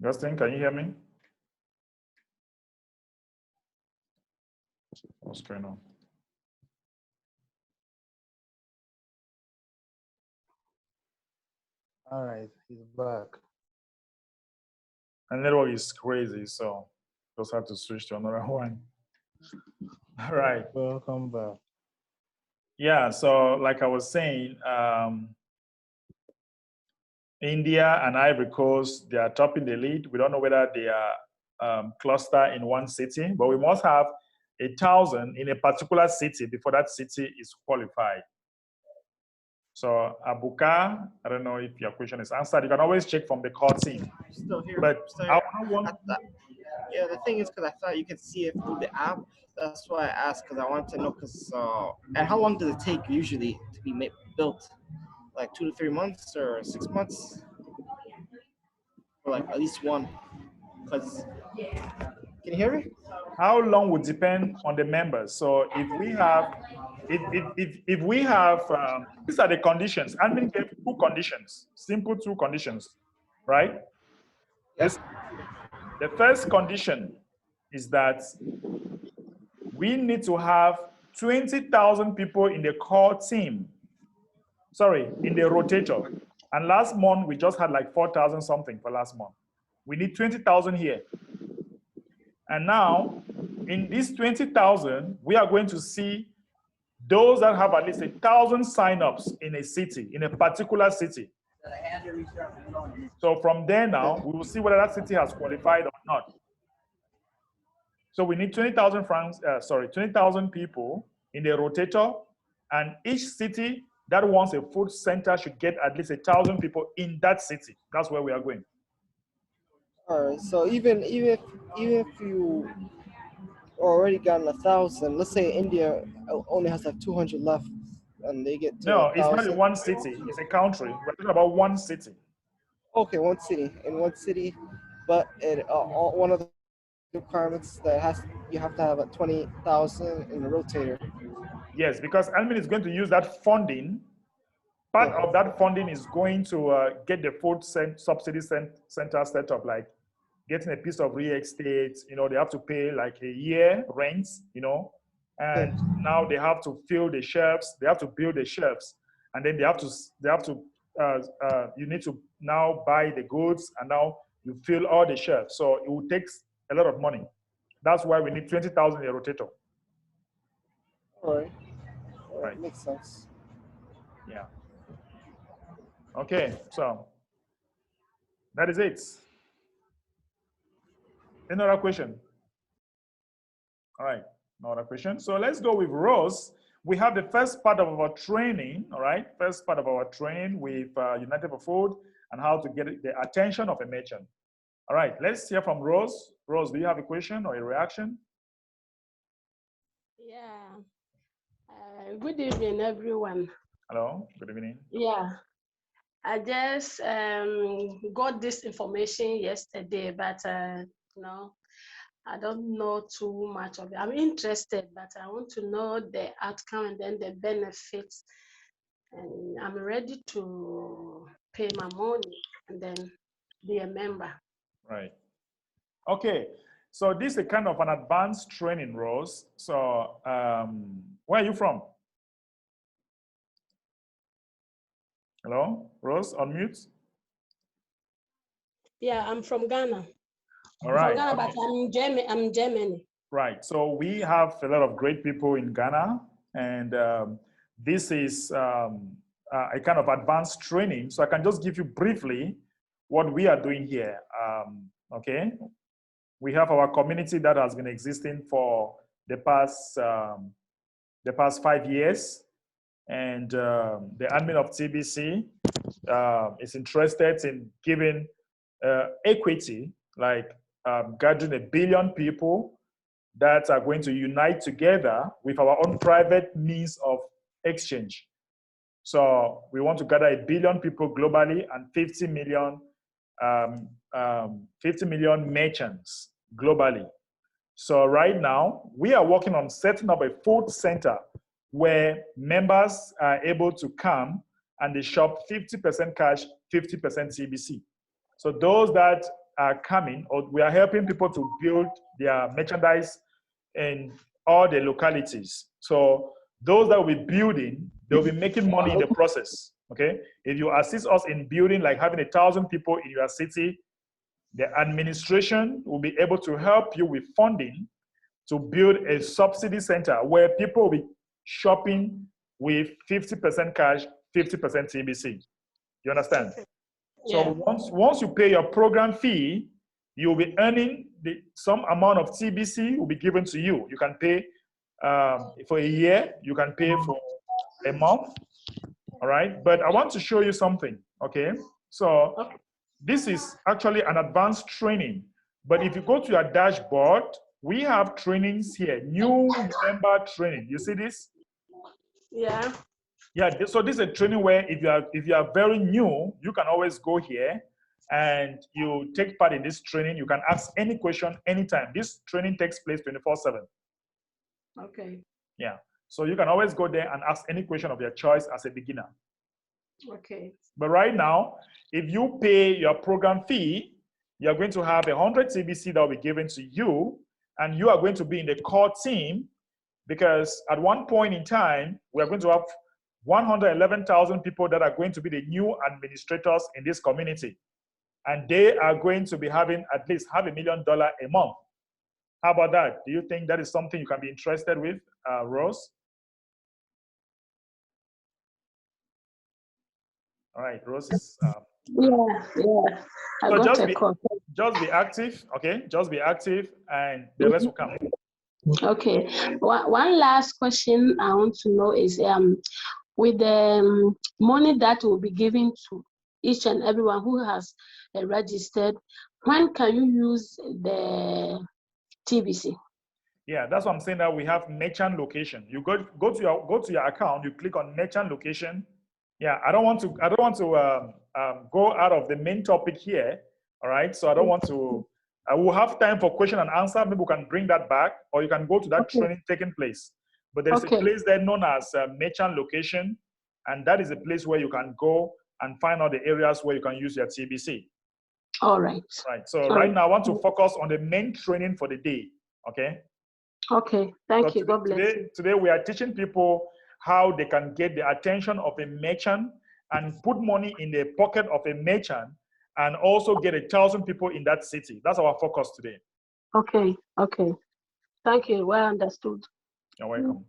Justin, can you hear me? What's going on? All right, he's back. And network is crazy, so just have to switch to another one. All right. Welcome back. Yeah, so like I was saying, India and Ivory Coast, they are topping the lead. We don't know whether they are clustered in one city, but we must have 1,000 in a particular city before that city is qualified. So Abuka, I don't know if your question is answered. You can always check from the core team. Still here. But Still I here. want Yeah, the thing is, because I thought you could see it through the app. That's why I asked, because I wanted to know, because and how long does it take usually to be built? Like 2 to 3 months or 6 months, or like at least one. Because can you hear me? how long would depend on the members. So if we have, if we have, these are the conditions. Admin gave 2 conditions, simple 2 conditions, right? Yes. The first condition is that we need to have 20,000 people in the core team. Sorry, in the rotator. And last month, we just had like 4,000 something for last month. We need 20,000 here. And now, in this 20,000, we are going to see those that have at least 1,000 signups in a city, in a particular city. So from there now, we will see whether that city has qualified or not. So we need 20,000 francs, 20,000 people in the rotator, and each city that wants a food center should get at least 1,000 people in that city. That's where we are going. All right. So even if you already gotten 1,000, let's say India only has like 200 left, and they get to No, it's not 1,000. in one city. It's a country. We're talking about one city. Okay, one city in one city, but one of the requirements that you have to have a 20,000 in the rotator. Yes, because admin is going to use that funding. Part of that funding is going to get the food subsidy center set up, like getting a piece of real estate. You know, they have to pay like a year rent, you know, and now they have to fill the shelves. They have to build the shelves, and then you need to now buy the goods, and now you fill all the shelves. So it will take a lot of money. That's why we need 20,000 in a rotator. All right. Right. Makes sense. Yeah. Okay, so that is it. Another question? All right, another question. So let's go with Rose. We have the first part of our training, all right? First part of our training with United for Food and how to get the attention of a merchant. All right, let's hear from Rose. Rose, do you have a question or a reaction? Yeah. Good evening, everyone. Hello, good evening. Yeah. I just got this information yesterday, but no, I don't know too much of it. I'm interested, but I want to know the outcome and then the benefits. And I'm ready to pay my money and then be a member. Right. Okay. So this is a kind of an advanced training, Rose. So where are you from? Hello, Rose, unmute. Yeah, I'm from Ghana. All right. From Ghana, but I'm in Germany. Right. So we have a lot of great people in Ghana, and this is a kind of advanced training. So I can just give you briefly what we are doing here. Okay. We have our community that has been existing for the past 5 years, and the admin of TBC is interested in giving equity, like gathering 1 billion people that are going to unite together with our own private means of exchange. So we want to gather 1 billion people globally and 50 million merchants globally. So right now, we are working on setting up a food center where members are able to come and they shop 50% cash, 50% TBC. So those that are coming, or we are helping people to build their merchandise in all the localities. So those that will be building, they'll be making money in the process, okay? If you assist us in building, like having 1,000 people in your city, the administration will be able to help you with funding to build a subsidy center where people will be shopping with 50% cash, 50% TBC. You understand? Yeah. So once you pay your program fee, you'll be earning some amount of TBC will be given to you. You can pay for a year, you can pay for a month, all right? But I want to show you something, okay? So this is actually an advanced training, but if you go to your dashboard, we have trainings here, new member training. You see this? Yeah. Yeah, so this is a training where if you are very new, you can always go here and you take part in this training. You can ask any question anytime. This training takes place 24/7. Okay. Yeah, so you can always go there and ask any question of your choice as a beginner. Okay. But right now, if you pay your program fee, you're going to have 100 TBC that will be given to you, and you are going to be in the core team, because at one point in time, we are going to have 111,000 people that are going to be the new administrators in this community. And they are going to be having at least $500,000 a month. How about that? Do you think that is something you can be interested with, Rose? All right, Rose is. Yeah. I So got a call. just be active, okay? Just be active, and the rest will come. Okay. One last question I want to know is with the money that will be given to each and everyone who has registered, when can you use the TBC? Yeah, that's what I'm saying, that we have merchant location. You go to your account, you click on merchant location. Yeah, I don't want to go out of the main topic here. All right, so I don't want to. I will have time for question and answer. Maybe we can bring that back, or you can go to that training taking place. But there's a place there known as merchant location, and that is a place where you can go and find out the areas where you can use your TBC. All right. Right. So right now I want to focus on the main training for the day. Okay. Okay. Thank you. God bless you. Today we are teaching people how they can get the attention of a merchant and put money in the pocket of a merchant, and also get 1,000 people in that city. That's our focus today. Okay. Okay. Thank you. Well understood. You're welcome.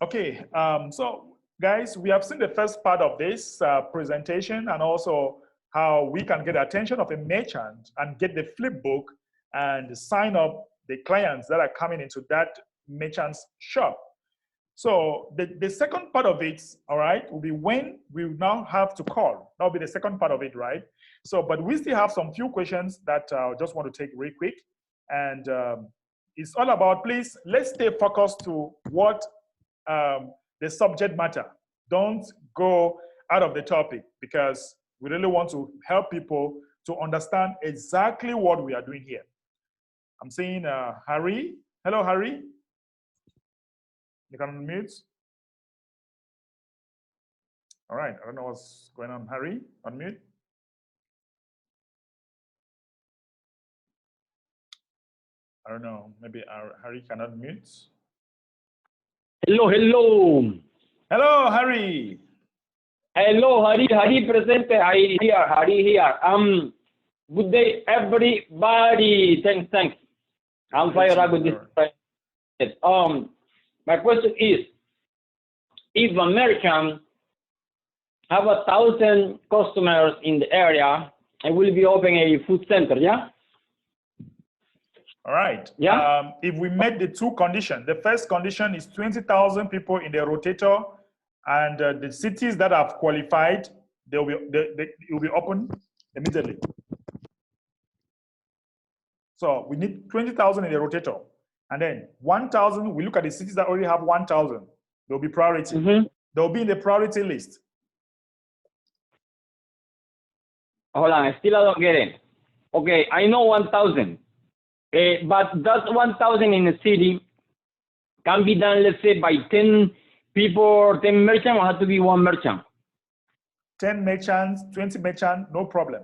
Okay. So guys, we have seen the first part of this presentation, and also how we can get the attention of a merchant and get the flip book and sign up the clients that are coming into that merchant's shop. So the second part of it, all right, will be when we now have to call. That'll be the second part of it, right? So, but we still have some few questions that I just want to take real quick. And it's all about, please, let's stay focused to what the subject matter. Don't go out of the topic, because we really want to help people to understand exactly what we are doing here. I'm seeing Harry. Hello, Harry. You can unmute. All right, I don't know what's going on. Harry, unmute. I don't know, maybe Harry cannot mute. Hello, hello. Hello, Harry. Hello, Hari present. Hari here. Good day, everybody. Thanks. I'm fired up with this. My question is, if American have 1,000 customers in the area, I will be opening a food center, yeah? All right. Yeah. If we met the two conditions, the first condition is 20,000 people in the rotator, and the cities that have qualified, they will be open immediately. So we need 20,000 in the rotator, and then 1,000. We look at the cities that already have 1,000. They'll be priority. They'll be in the priority list. Hold on, I don't get it. Okay, I know 1,000, but that 1,000 in the city can be done, let's say, by 10 people or 10 merchants, or have to be one merchant? 10 merchants, 20 merchants, no problem.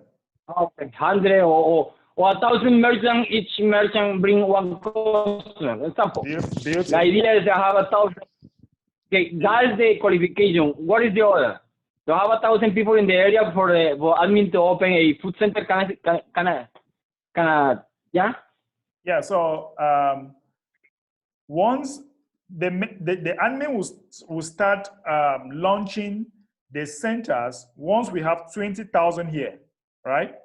Okay, 100 or 1,000 merchants, each merchant bring one customer. Example. The idea is to have 1,000. Okay, that's the qualification. What is the order? To have 1,000 people in the area for admin to open a food center, yeah? Yeah, so once the admin will start launching the centers once we have 20,000 here, right?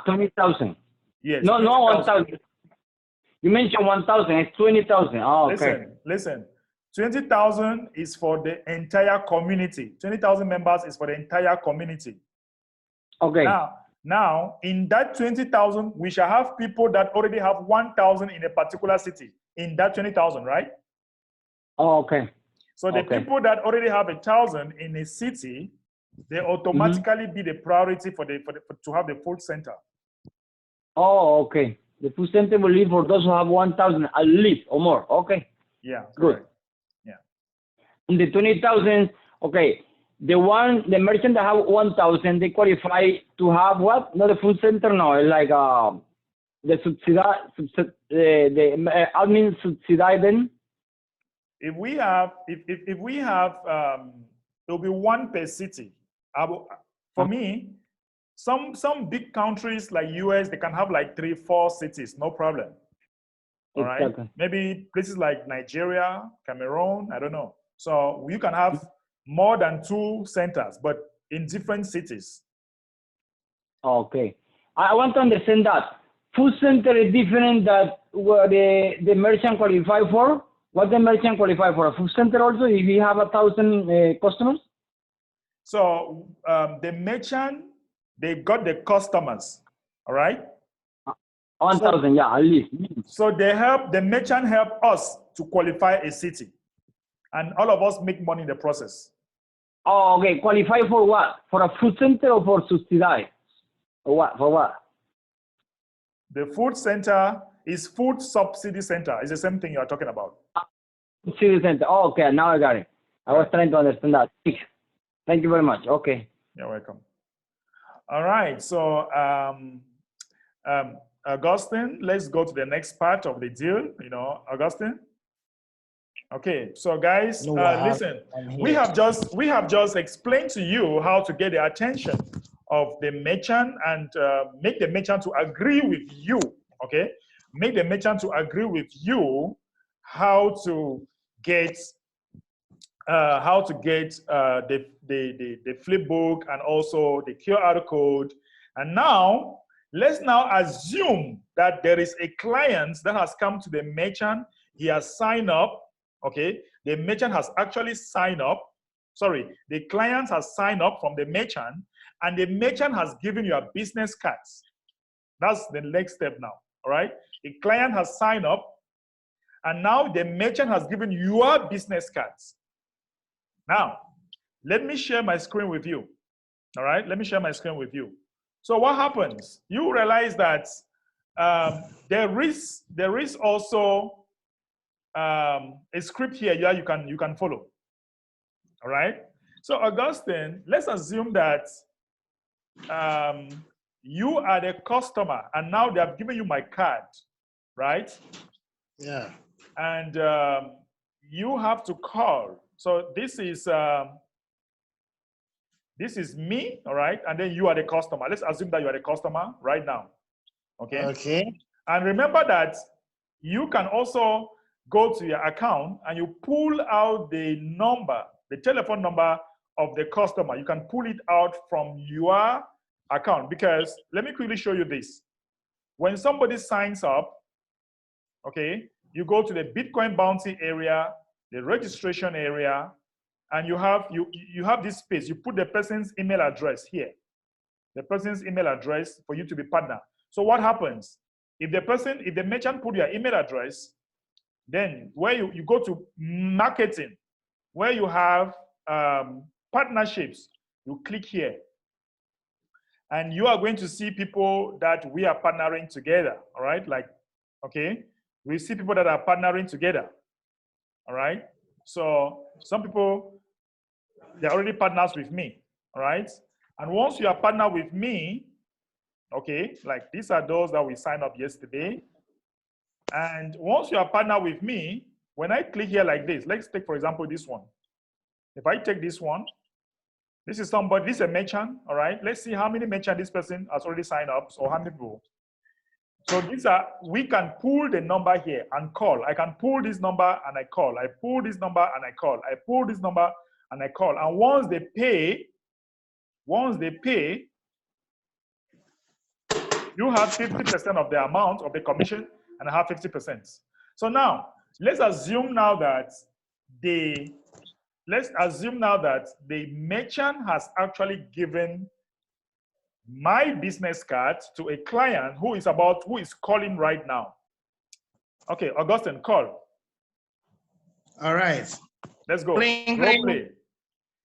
20,000. Yes. No, 1,000. You mentioned 1,000, it's 20,000. Oh, okay. Listen. 20,000 is for the entire community. 20,000 members is for the entire community. Okay. Now, in that 20,000, we shall have people that already have 1,000 in a particular city. In that 20,000, right? Oh, okay. So the people that already have 1,000 in a city, they automatically be the priority to have the food center. Oh, okay. The food center will be for those who have 1,000 at least or more. Okay. Yeah. Good. Correct. Yeah. In the 20,000, okay. The merchant that have 1,000, they qualify to have what? Not a food center, no. It's like the admin subsidized. If we have, there'll be one per city. For me, some big countries like US, they can have like 3-4 cities, no problem. All right. Exactly. Maybe places like Nigeria, Cameroon, I don't know. So you can have more than 2 centers, but in different cities. Okay. I want to understand that. Food center is different that what the merchant qualify for. What the merchant qualify for? A food center also if you have 1,000 customers? So the merchant, they got the customers, all right? 1,000, yeah, at least. So the merchant help us to qualify a city. And all of us make money in the process. Oh, okay. Qualify for what? For a food center or for subsidize? Or what? For what? The food center is food subsidy center. It's the same thing you are talking about. Subsidy center. Oh, okay. Now I got it. I was trying to understand that. Thank you very much. Okay. You're welcome. All right. So, Augustine, let's go to the next part of the deal. You know, Augustine. Okay. So, guys, listen. We have just explained to you how to get the attention of the merchant and make the merchant to agree with you. Okay. Make the merchant to agree with you how to get the flip book and also the QR code. And now, let's now assume that there is a client that has come to the merchant. He has signed up, okay? The merchant has actually signed up. Sorry, the client has signed up from the merchant and the merchant has given you a business cards. That's the next step now, all right? The client has signed up and now the merchant has given you your business cards. Now, let me share my screen with you. All right, let me share my screen with you. So what happens? You realize that there is also a script here you can follow. All right. So Augustine, let's assume that you are the customer, and now they have given you my card, right? Yeah. And you have to call. So this is me, all right? And then you are the customer. Let's assume that you are the customer right now, okay? Okay. And remember that you can also go to your account and you pull out the number, the telephone number of the customer. You can pull it out from your account because let me quickly show you this. When somebody signs up, okay, you go to the Bitcoin bounty area, the registration area, and you have this space. You put the person's email address here, the person's email address for you to be partner. So what happens? If the merchant put your email address, then where you go to marketing, where you have partnerships, you click here. And you are going to see people that we are partnering together, all right? Like, okay, we see people that are partnering together, all right? So some people, they're already partners with me, all right? And once you are partner with me, okay, like these are those that we signed up yesterday. And once you are partner with me, when I click here like this, let's take, for example, this one. If I take this one, this is somebody, this is a merchant, all right? Let's see how many merchant this person has already signed up, so how many people. So these are, we can pull the number here and call. I can pull this number and I call. I pull this number and I call. I pull this number and I call. And once they pay, you have 50% of the amount of the commission and I have 50%. So now, let's assume now that the merchant has actually given my business card to a client who is calling right now. Okay, Augustine, call. All right. Let's go. Ring, Role ring. play.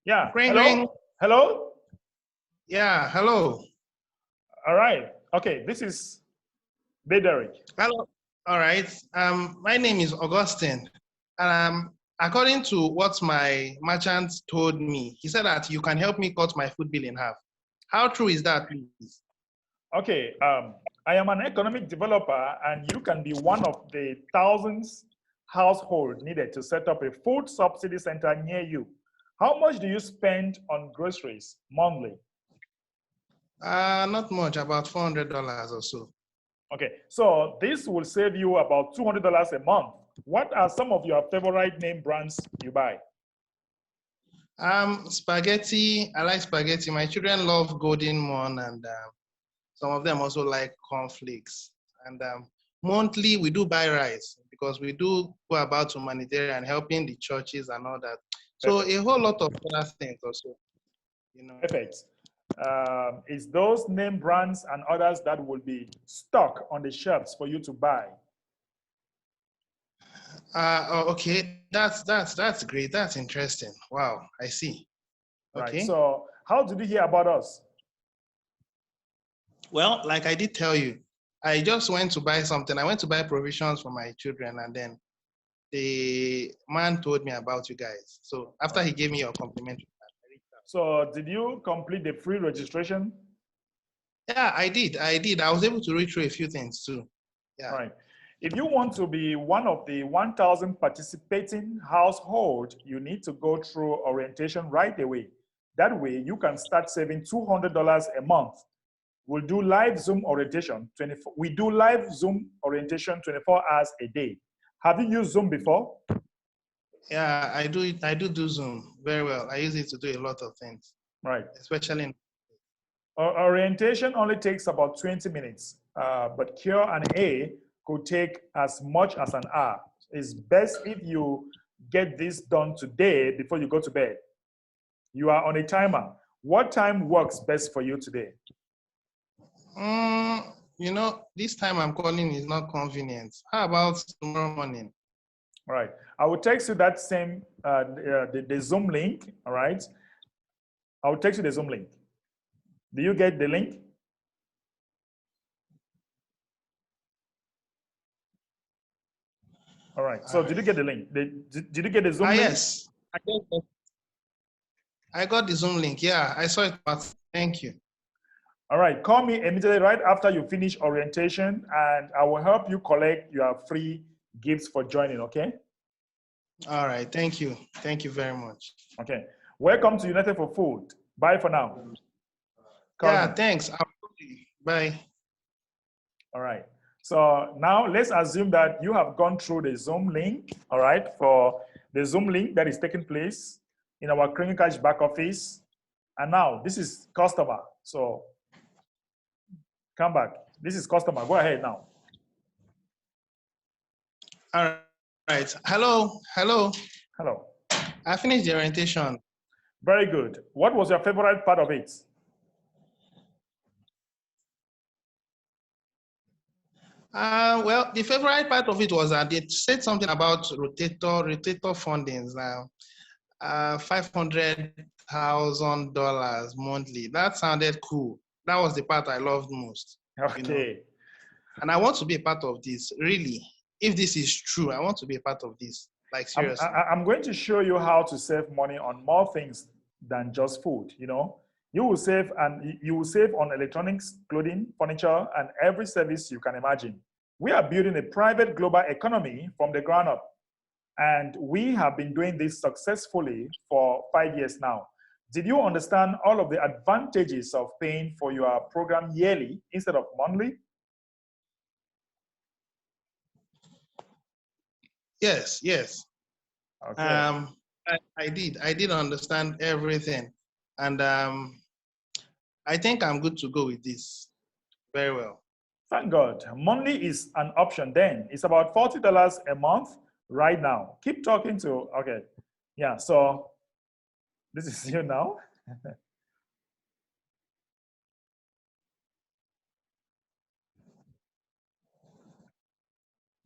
Yeah. Ring, hello? ring. Hello? Yeah, hello. All right. Okay, this is Bederick. Hello. All right. My name is Augustine. And according to what my merchant told me, he said that you can help me cut my food bill in half. How true is that, please? Okay, I am an economic developer and you can be one of the thousands households needed to set up a food subsidy center near you. How much do you spend on groceries monthly? Not much, about $400 or so. Okay, so this will save you about $200 a month. What are some of your favorite name brands you buy? Spaghetti. I like spaghetti. My children love Golden Morn, and some of them also like cornflakes. And monthly, we do buy rice because we do go about humanitarian, helping the churches and all that. So Perfect. a whole lot of other things also, you know. Perfect. It's those name brands and others that will be stock on the shelves for you to buy. Okay, that's great. That's interesting. Wow, I see. Right. Okay. So how did you hear about us? Well, like I did tell you, I just went to buy something. I went to buy provisions for my children, and then the man told me about you guys. So after he gave me your complimentary, I reached out. So did you complete the free registration? Yeah, I did. I was able to read through a few things too. Yeah. Right. If you want to be one of the 1,000 participating household, you need to go through orientation right away. That way, you can start saving $200 a month. We'll do live Zoom orientation 24. We do live Zoom orientation 24 hours a day. Have you used Zoom before? Yeah, I do Zoom very well. I use it to do a lot of things. Right. Especially in orientation only takes about 20 minutes, but Q&A could take as much as an hour. It's best if you get this done today before you go to bed. You are on a timer. What time works best for you today? You know, this time I'm calling is not convenient. How about tomorrow morning? All right. I will text you that same, the Zoom link, all right? I will text you the Zoom link. Do you get the link? All right. So did you get the link? Did you get the Zoom link? Yes. I got the Zoom link. Yeah, I saw it. Thank you. All right. Call me immediately right after you finish orientation, and I will help you collect your free gifts for joining, okay? All right. Thank you. Thank you very much. Okay. Welcome to United for Food. Bye for now. Yeah, thanks. Bye. All right. So now let's assume that you have gone through the Zoom link, all right, for the Zoom link that is taking place in our Clinic Cash back office. And now this is customer. So come back. This is customer. Go ahead now. All right. Hello. Hello. Hello. I finished the orientation. Very good. What was your favorite part of it? Well, the favorite part of it was that they said something about rotator fundings now. $500,000 monthly. That sounded cool. That was the part I loved most. Okay. You know? And I want to be a part of this, really. If this is true, I want to be a part of this. Like, seriously. I'm going to show you how to save money on more things than just food, you know. You will save, and you will save on electronics, clothing, furniture, and every service you can imagine. We are building a private global economy from the ground up. And we have been doing this successfully for 5 years now. Did you understand all of the advantages of paying for your program yearly instead of monthly? Yes, yes. Okay. I did understand everything. And I think I'm good to go with this. Very well. Thank God. Monthly is an option then. It's about $40 a month right now. Keep talking to, okay. Yeah, so this is you now.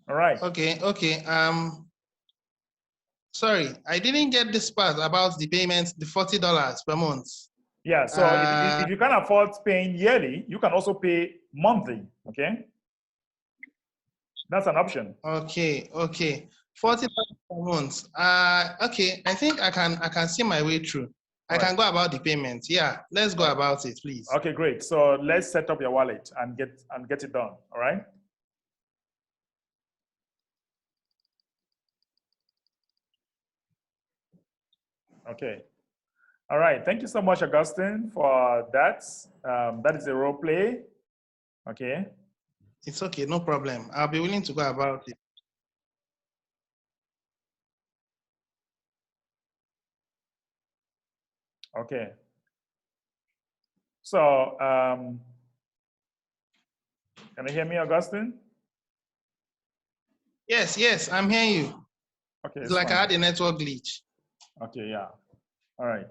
All right. Okay. Sorry, I didn't get this part about the payment, the $40 per month. Yeah, so if you can't afford paying yearly, you can also pay monthly, okay? That's an option. Okay. $40 per month. Okay, I think I can see my way through. I can go about the payment. Yeah, let's go about it, please. Okay, great. So let's set up your wallet and get it done, all right? Okay. All right. Thank you so much, Augustine, for that. That is a role play. Okay. It's okay, no problem. I'll be willing to go about it. Okay. So, can you hear me, Augustine? Yes, yes, I'm hearing you. Okay, It's like fine. I had a network glitch. Okay, yeah. All right.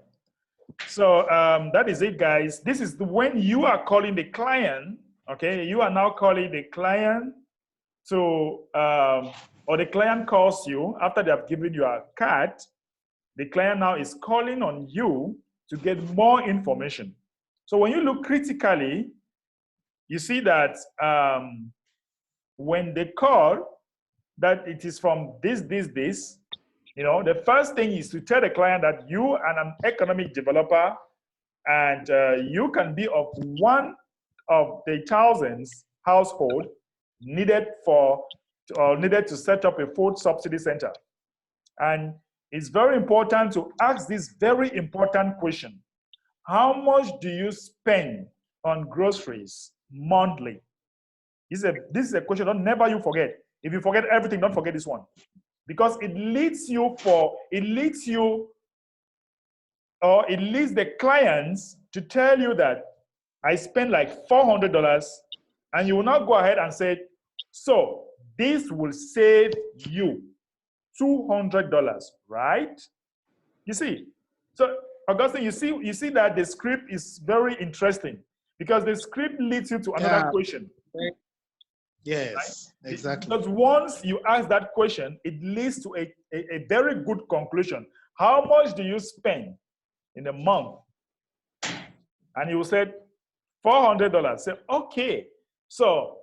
So that is it, guys. This is when you are calling the client. Okay, you are now calling the client to, or the client calls you after they have given you a card. The client now is calling on you to get more information. So when you look critically, you see that when they call, that it is from this, you know, the first thing is to tell the client that you are an economic developer and you can be of one of the thousands household needed to set up a food subsidy center. And it's very important to ask this very important question. How much do you spend on groceries monthly? This is a question don't never you forget. If you forget everything, don't forget this one. Because it leads the clients to tell you that I spend like $400, and you will now go ahead and say, so this will save you $200, right? You see, so Augustine, you see that the script is very interesting because the script leads you to another question. Yes, right? Exactly. Because once you ask that question, it leads to a very good conclusion. How much do you spend in a month? And you said $400. Say, okay, so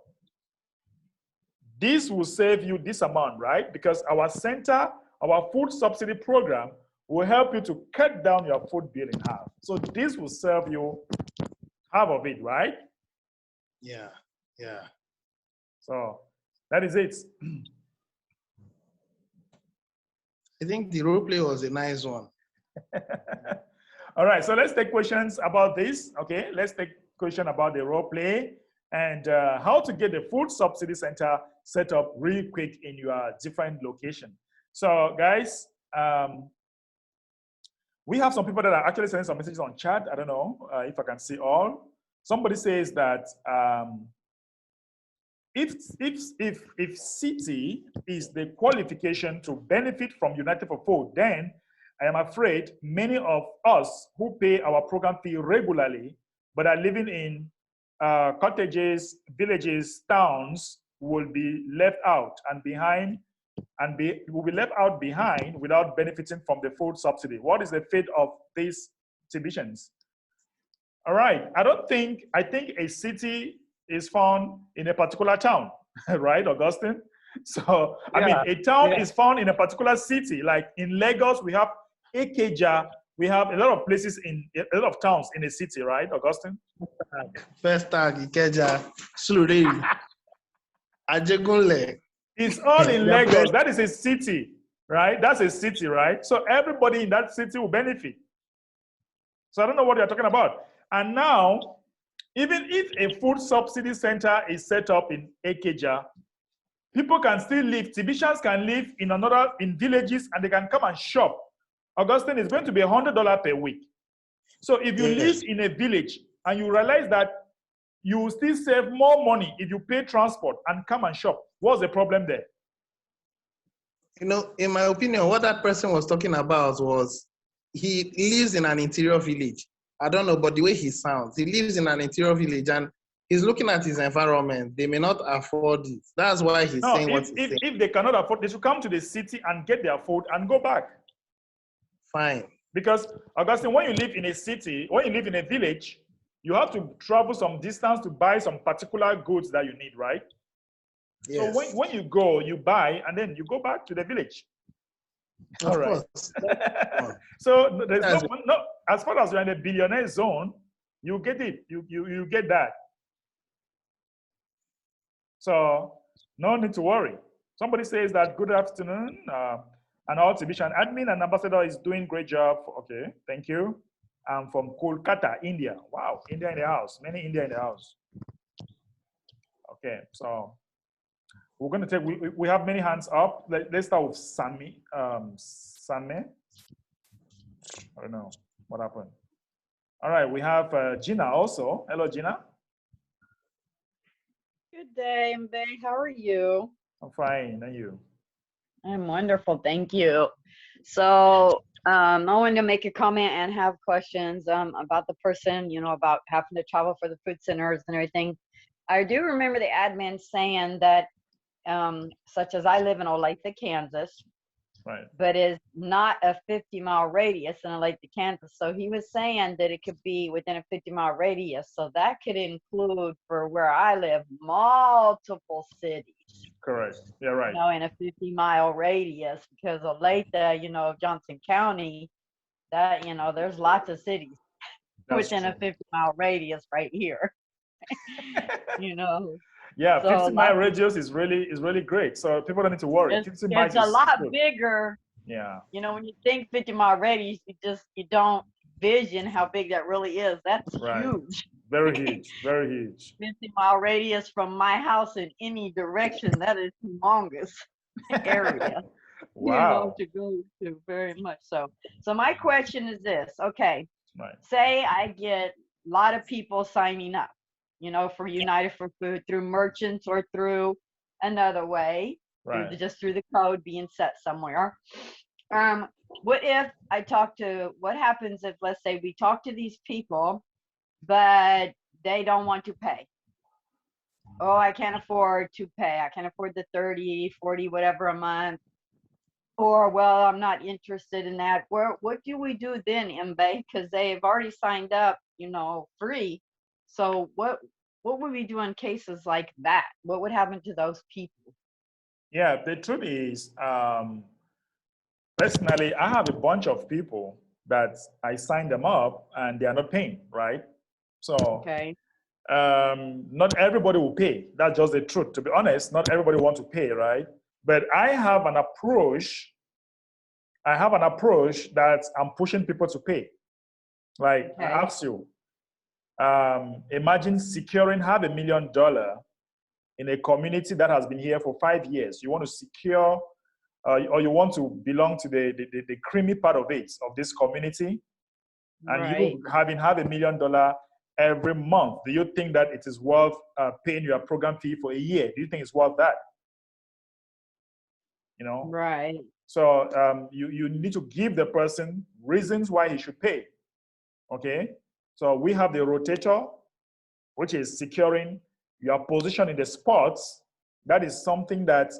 this will save you this amount, right? Because our center, our food subsidy program will help you to cut down your food bill in half. So this will serve you half of it, right? Yeah, yeah. So that is it. I think the role play was a nice one. All right, so let's take questions about this. Okay, let's take question about the role play and how to get the food subsidy center set up really quick in your different location. So guys, we have some people that are actually sending some messages on chat. I don't know if I can see all. Somebody says that if city is the qualification to benefit from United for Food, then I am afraid many of us who pay our program fee regularly but are living in cottages, villages, towns will be left out and behind and will be left out behind without benefiting from the food subsidy. What is the fate of these divisions? All right, I think a city is found in a particular town, right, Augustine? So, I mean, a town is found in a particular city. Like in Lagos, we have Ikeja. We have a lot of places a lot of towns in a city, right, Augustine? First tag, Ikeja, Surrey, Ajegunle. It's all in Lagos. That is a city, right? That's a city, right? So everybody in that city will benefit. So I don't know what you're talking about. And now, even if a food subsidy center is set up in Ikeja, people can still live, Tibishans can live in villages and they can come and shop. Augustine, is going to be $100 per week. So if you live in a village and you realize that you will still save more money if you pay transport and come and shop, what's the problem there? You know, in my opinion, what that person was talking about was he lives in an interior village. I don't know, but the way he sounds, he lives in an interior village and he's looking at his environment. They may not afford it. That's why he's saying what he's saying. If they cannot afford, they should come to the city and get their food and go back. Fine. Because, Augustine, when you live in a city, when you live in a village, you have to travel some distance to buy some particular goods that you need, right? Yes. So when you go, you buy, and then you go back to the village. Of course. So there's no, as far as you're in a billionaire zone, you get it. You get that. So no need to worry. Somebody says that good afternoon, and all exhibition admin and ambassador is doing great job. Okay, thank you. I'm from Kolkata, India. Wow, India in the house. Many India in the house. Okay, so we're going to take, we have many hands up. Let's start with Sami. Sami. I don't know what happened. All right, we have Gina also. Hello, Gina. Good day, Mbe. How are you? I'm fine, and you? I'm wonderful, thank you. So I wanted to make a comment and have questions about the person, you know, about having to travel for the food centers and everything. I do remember the admin saying that, such as I live in Olathe, Kansas, Right. but is not a 50-mile radius in Olathe, Kansas. So he was saying that it could be within a 50-mile radius. So that could include, for where I live, multiple cities. Correct. Yeah, right. You know, in a 50-mile radius, because Olathe, you know, Johnson County, that, you know, there's lots of cities within a 50-mile radius right here. You know. Yeah, So 50-mile radius is really great. So people don't need to worry. 50 miles it's a lot good. bigger. Yeah. You know, when you think 50-mile radius, you don't vision how big that really is. That's right. huge. Very huge. Very huge. 50-mile radius from my house in any direction, that is humongous area. Wow. You know, to go to, very much so. So my question is this, okay, right. Say I get a lot of people signing up, you know, for United for Food through merchants or through another way, right. just through the code being set somewhere. What if I what happens if, let's say, we talk to these people, but they don't want to pay? Oh, I can't afford to pay. I can't afford the 30, 40, whatever a month. Or, well, I'm not interested in that. What do we do then, Mbe? Because they have already signed up, you know, free. So what would we do in cases like that? What would happen to those people? Yeah, the truth is, personally, I have a bunch of people that I signed them up and they are not paying, right? So okay. Not everybody will pay. That's just the truth. To be honest, not everybody wants to pay, right? But I have an approach that I'm pushing people to pay. Like I asked you, imagine securing $500,000 in a community that has been here for 5 years. You want to secure, or you want to belong to the creamy part of it, of this community, and right. you having $500,000 every month. Do you think that it is worth paying your program fee for a year? Do you think it's worth that? You know? Right. So you need to give the person reasons why he should pay. Okay? So we have the rotator, which is securing your position in the spots. That is something that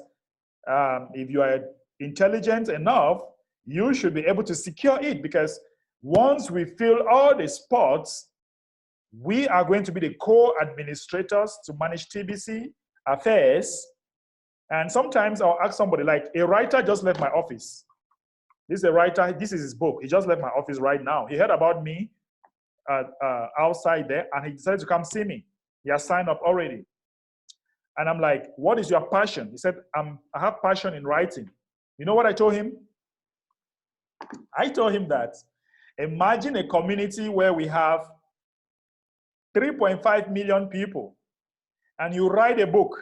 if you are intelligent enough, you should be able to secure it, because once we fill all the spots, we are going to be the co-administrators to manage TBC affairs. And sometimes I'll ask somebody, like a writer just left my office. This is a writer, this is his book. He just left my office right now. He heard about me outside there, and he decided to come see me. He has signed up already. And I'm like, what is your passion? He said, I have passion in writing. You know what I told him? I told him that, imagine a community where we have 3.5 million people, and you write a book,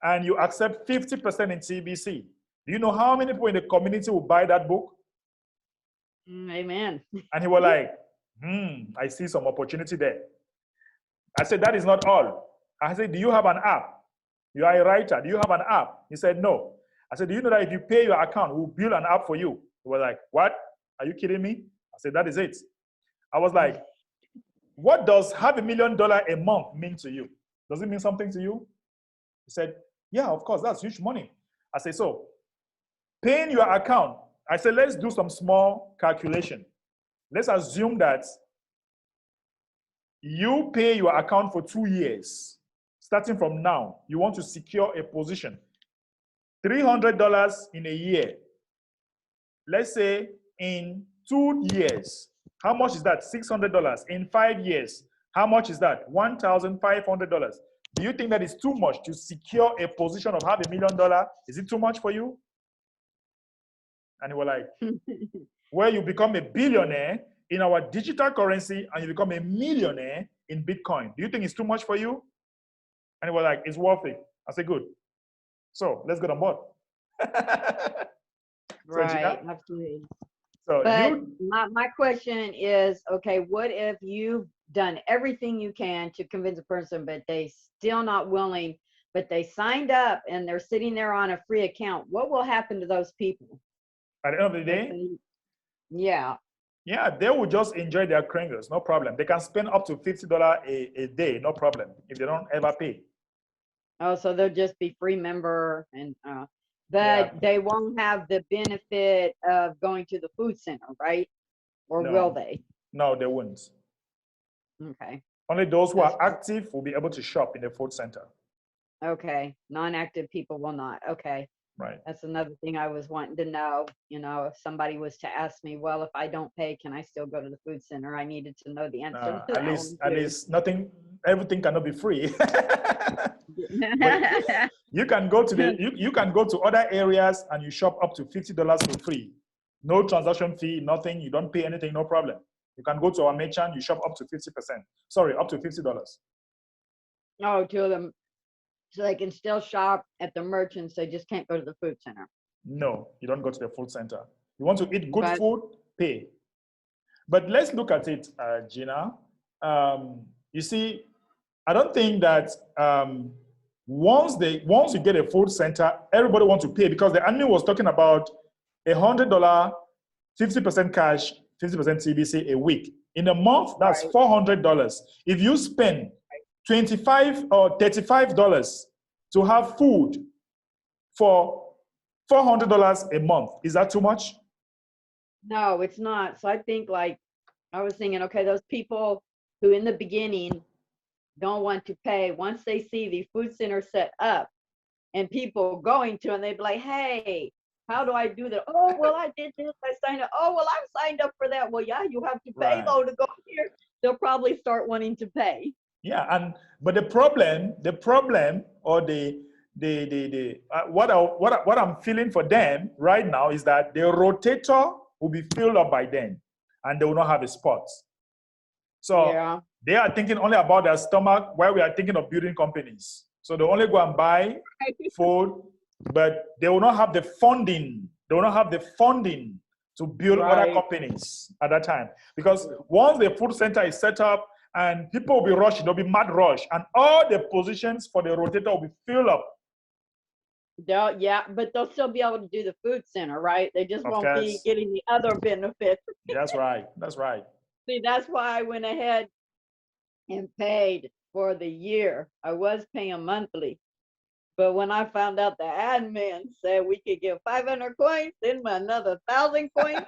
and you accept 50% in TBC. Do you know how many people in the community will buy that book? Amen. And he was like, I see some opportunity there. I said, that is not all. I said, do you have an app? You are a writer. Do you have an app? He said, no. I said, do you know that if you pay your account, we'll build an app for you? He was like, what? Are you kidding me? I said, that is it. I was like, what does $500,000 a month mean to you? Does it mean something to you? He said, yeah, of course, that's huge money. I said, so paying your account, I said, let's do some small calculation. Let's assume that you pay your account for 2 years. Starting from now, you want to secure a position. $300 in a year. Let's say in 2 years, how much is that? $600. In 5 years, how much is that? $1,500. Do you think that is too much to secure a position of $500,000? Is it too much for you? And he was like, where you become a billionaire in our digital currency and you become a millionaire in Bitcoin. Do you think it's too much for you? And he was like, it's worth it. I said, good. So let's get on board. So, Right, Gina, absolutely. so But you, my question is, okay, what if you've done everything you can to convince a person, but they still not willing, but they signed up and they're sitting there on a free account? What will happen to those people? at the end of the If day, they- yeah. yeah, they will just enjoy their cringles, no problem. They can spend up to $50 a day, no problem, if they don't ever pay. Oh, so they'll just be free member and Yeah. but they won't have the benefit of going to the food center, right? Or will No, they? no, they won't. Okay. Only those who That's are active will be able to shop in the food center. okay. Non-active people will not. Okay. Right. That's another thing I was wanting to know. You know, if somebody was to ask me, well, if I don't pay, can I still go to the food center? I needed to know the answer to At that one least nothing, everything cannot be free. too. But you can go to you can go to other areas and you shop up to $50 for free. No transaction fee, nothing. You don't pay anything, no problem. You can go to our merchant, you shop up to 50%. Sorry, up to $50. Oh, to them, so they can still shop at the merchants. They just can't go to the food center. No, you don't go to the food center. You want to eat good But food, pay. But let's look at it, Gina. You see, I don't think that once you get a food center, everybody wants to pay, because the admin was talking about $100, 50% cash, 50% TBC a week. In a month, that's right, $400. If you spend $25 or $35 to have food for $400 a month, is that too much? no, it's not. So I think like I was thinking, okay, those people who in the beginning don't want to pay, once they see the food center set up and people going to, and they'd be like, hey, how do I do that? Oh, well, I did this. I signed up. Oh, well, I'm signed up for that. Well, yeah, you have to pay Right. though to go here. They'll probably start wanting to pay. Yeah, but the problem, or what I'm feeling for them right now is that the rotator will be filled up by then, and they will not have a spot. So Yeah. they are thinking only about their stomach, while we are thinking of building companies. So they only go and buy food, but they will not have the funding. They will not have the funding to build other Right. companies at that time. Because once the food center is set up and people will be rushing, there'll be mad rush, and all the positions for the rotator will be filled up. Yeah, but they'll still be able to do the food center, right? They just Of won't be course. getting the other benefits. That's right. That's right. See, that's why I went ahead and paid for the year. I was paying monthly. But when I found out the admin said we could get 500 coins, then another 1,000 coins,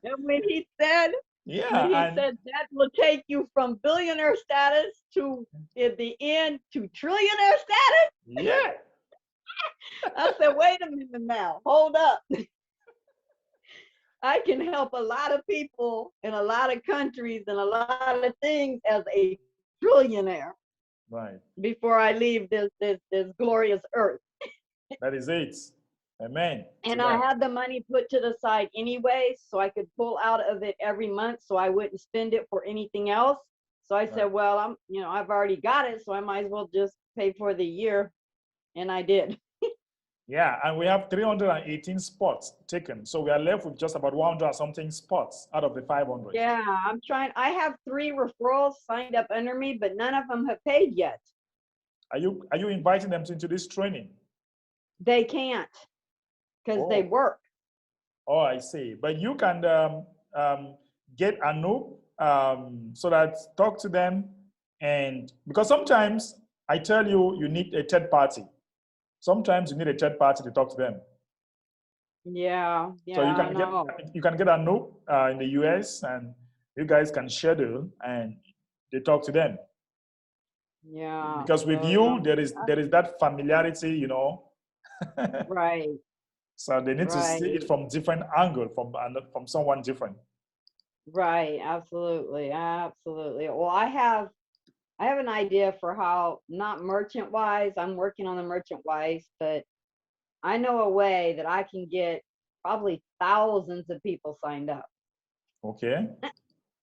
and when he said Yeah, and that will take you from billionaire status to at the end to trillionaire status, yeah, I said, wait a minute now, hold up. I can help a lot of people in a lot of countries and a lot of things as a trillionaire right. before I leave this glorious earth. That is it. Amen. And to I that. had the money put to the side anyway, so I could pull out of it every month so I wouldn't spend it for anything else. So I said, Right. well, I've already got it, so I might as well just pay for the year. And I did. Yeah, and we have 318 spots taken. So we are left with just about 100 something spots out of the 500. Yeah, I have 3 referrals signed up under me, but none of them have paid yet. Are you inviting them into this training? They can't because they Oh. work. Oh, I see. But you can get Anoop so that talk to them, and because sometimes I tell you, you need a third party. Sometimes you need a third party to talk to them. Yeah, So you I can know. get Anoop in the US, and you guys can schedule and they talk to them. Yeah. Because with so, you, there is that familiarity, you know. Right, So they need to see it right, from different angle, from someone different. right. Absolutely, absolutely. Well, I have an idea for how, not merchant wise, I'm working on the merchant wise, but I know a way that I can get probably thousands of people signed up Okay.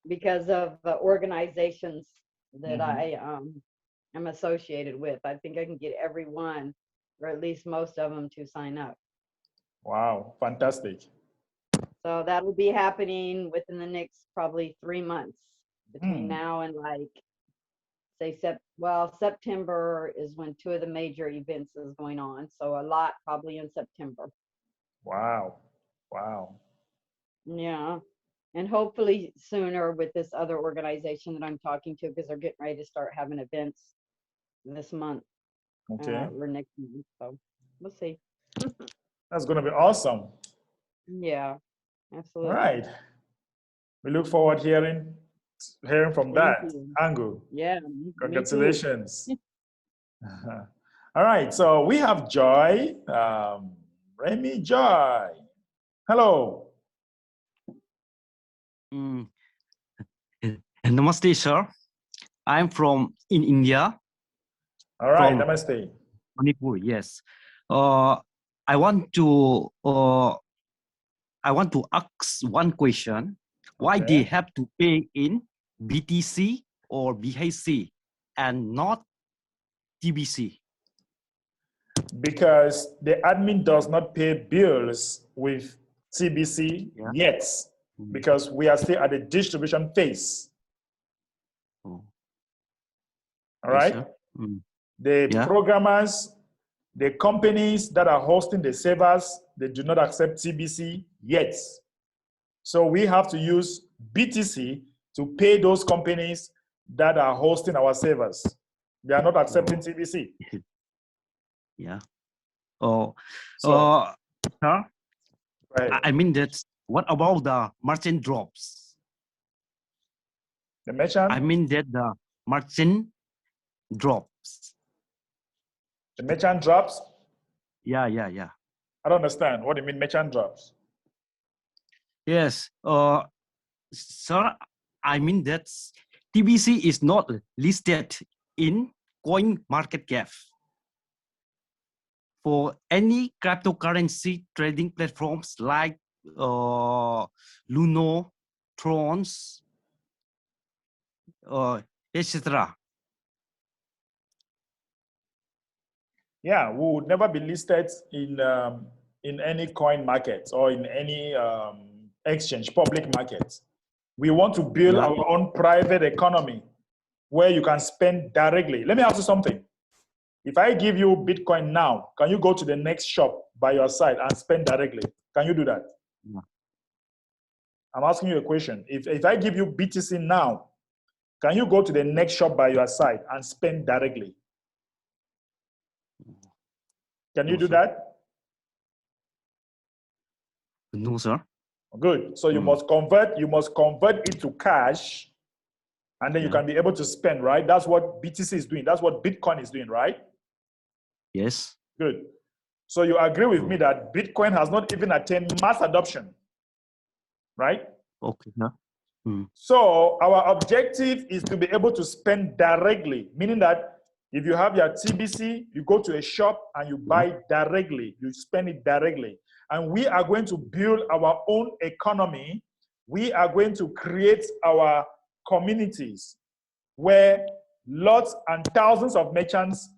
because of the organizations that Mhm. I I'm associated with. I think I can get everyone, or at least most of them, to sign up. Wow, fantastic. So that'll be happening within the next probably 3 months between now and like say September is when 2 of the major events is going on. So a lot probably in September. Wow. Wow. Yeah. And hopefully sooner with this other organization that I'm talking to, because they're getting ready to start having events this month. Okay. Or next month. So we'll see. That's going to be awesome. Yeah, absolutely. All right. We look forward hearing from Thank that you. angle. Yeah. Me too. Congratulations. All right. So we have Joy. Remy Joy. Hello. Namaste, sir. I'm from in India. All right. Namaste. Manipur, yes. I want to ask one question. Why Okay. they have to pay in BTC or BHC and not TBC? Because the admin does not pay bills with TBC yet, because we are still at the distribution phase. All right. The programmers, the companies that are hosting the servers, they do not accept TBC yet. So we have to use BTC to pay those companies that are hosting our servers. They are not accepting TBC. Yeah. Oh, So, sir, I mean that. What about the merchant drops? The merchant? I mean that the merchant drops. The merchant drops? Yeah. I don't understand. What do you mean merchant drops? Yes. Sir, I mean that TBC is not listed in coin market cap for any cryptocurrency trading platforms like Luno, Trons, etc. Yeah, we would never be listed in any coin market or in any exchange, public market. We want to build our own private economy where you can spend directly. Let me ask you something. If I give you Bitcoin now, can you go to the next shop by your side and spend directly? Can you do that? Yeah. I'm asking you a question. If I give you BTC now, can you go to the next shop by your side and spend directly? Can you do that? No, sir. Good. So you must convert it to cash, and then you can be able to spend, right? That's what BTC is doing. That's what Bitcoin is doing, right? Yes. Good. So you agree with me that Bitcoin has not even attained mass adoption, right? Okay. Yeah. So our objective is to be able to spend directly, meaning that if you have your TBC, you go to a shop and you buy directly, you spend it directly. And we are going to build our own economy. We are going to create our communities where lots and thousands of merchants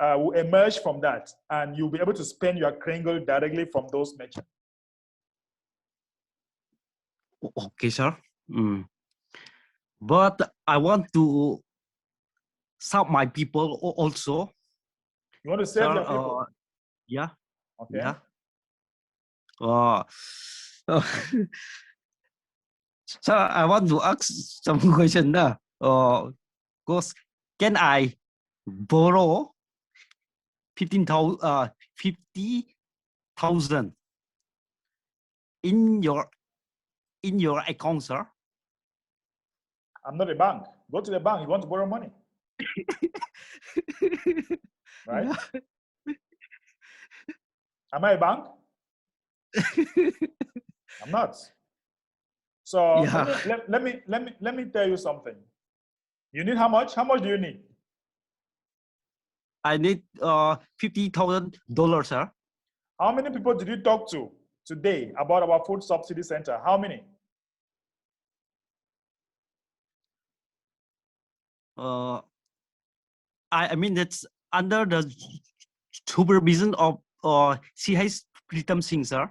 will emerge from that. And you'll be able to spend your kringle directly from those merchants. Okay, sir. But I want to serve my people also. You want to save your people? Yeah. Okay. Yeah. So I want to ask some question now. Because can I borrow 50,000 in your account, sir? I'm not a bank. Go to the bank. You want to borrow money, right? Yeah. Am I a bank? I'm not. So let me tell you something. You need how much? How much do you need? I need $50,000, sir. How many people did you talk to today about our food subsidy center? How many? I mean that's under the supervision of CH Pritam Singh, sir.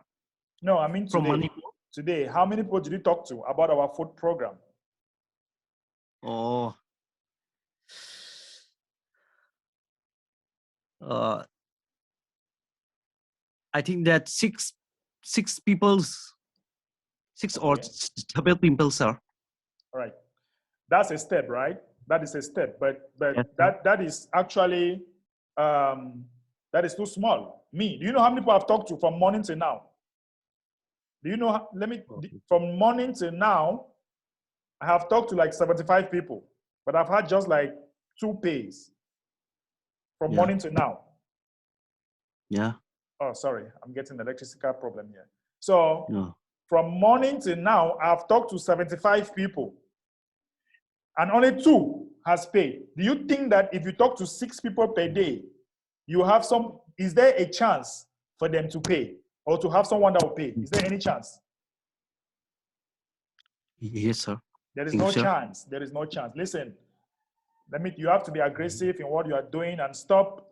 No, I mean From today. Manipur. Today, how many people did you talk to about our food program? Oh. I think that six people, six or seven people, sir. All right, that's a step, right? That is a step, but Yes, that is actually that is too small. Me, do you know how many people I've talked to from morning to now? Do you know? From morning to now, I have talked to like 75 people, but I've had just like 2 pays from morning to now. Yeah. Oh, sorry, I'm getting an electrical problem here. So from morning to now, I've talked to 75 people, and only 2 has paid. Do you think that if you talk to 6 people per day, you have some? Is there a chance for them to pay, or to have someone that will pay? Is there any chance? Yes, sir. There is no chance. There is no chance. Listen, you have to be aggressive in what you are doing and stop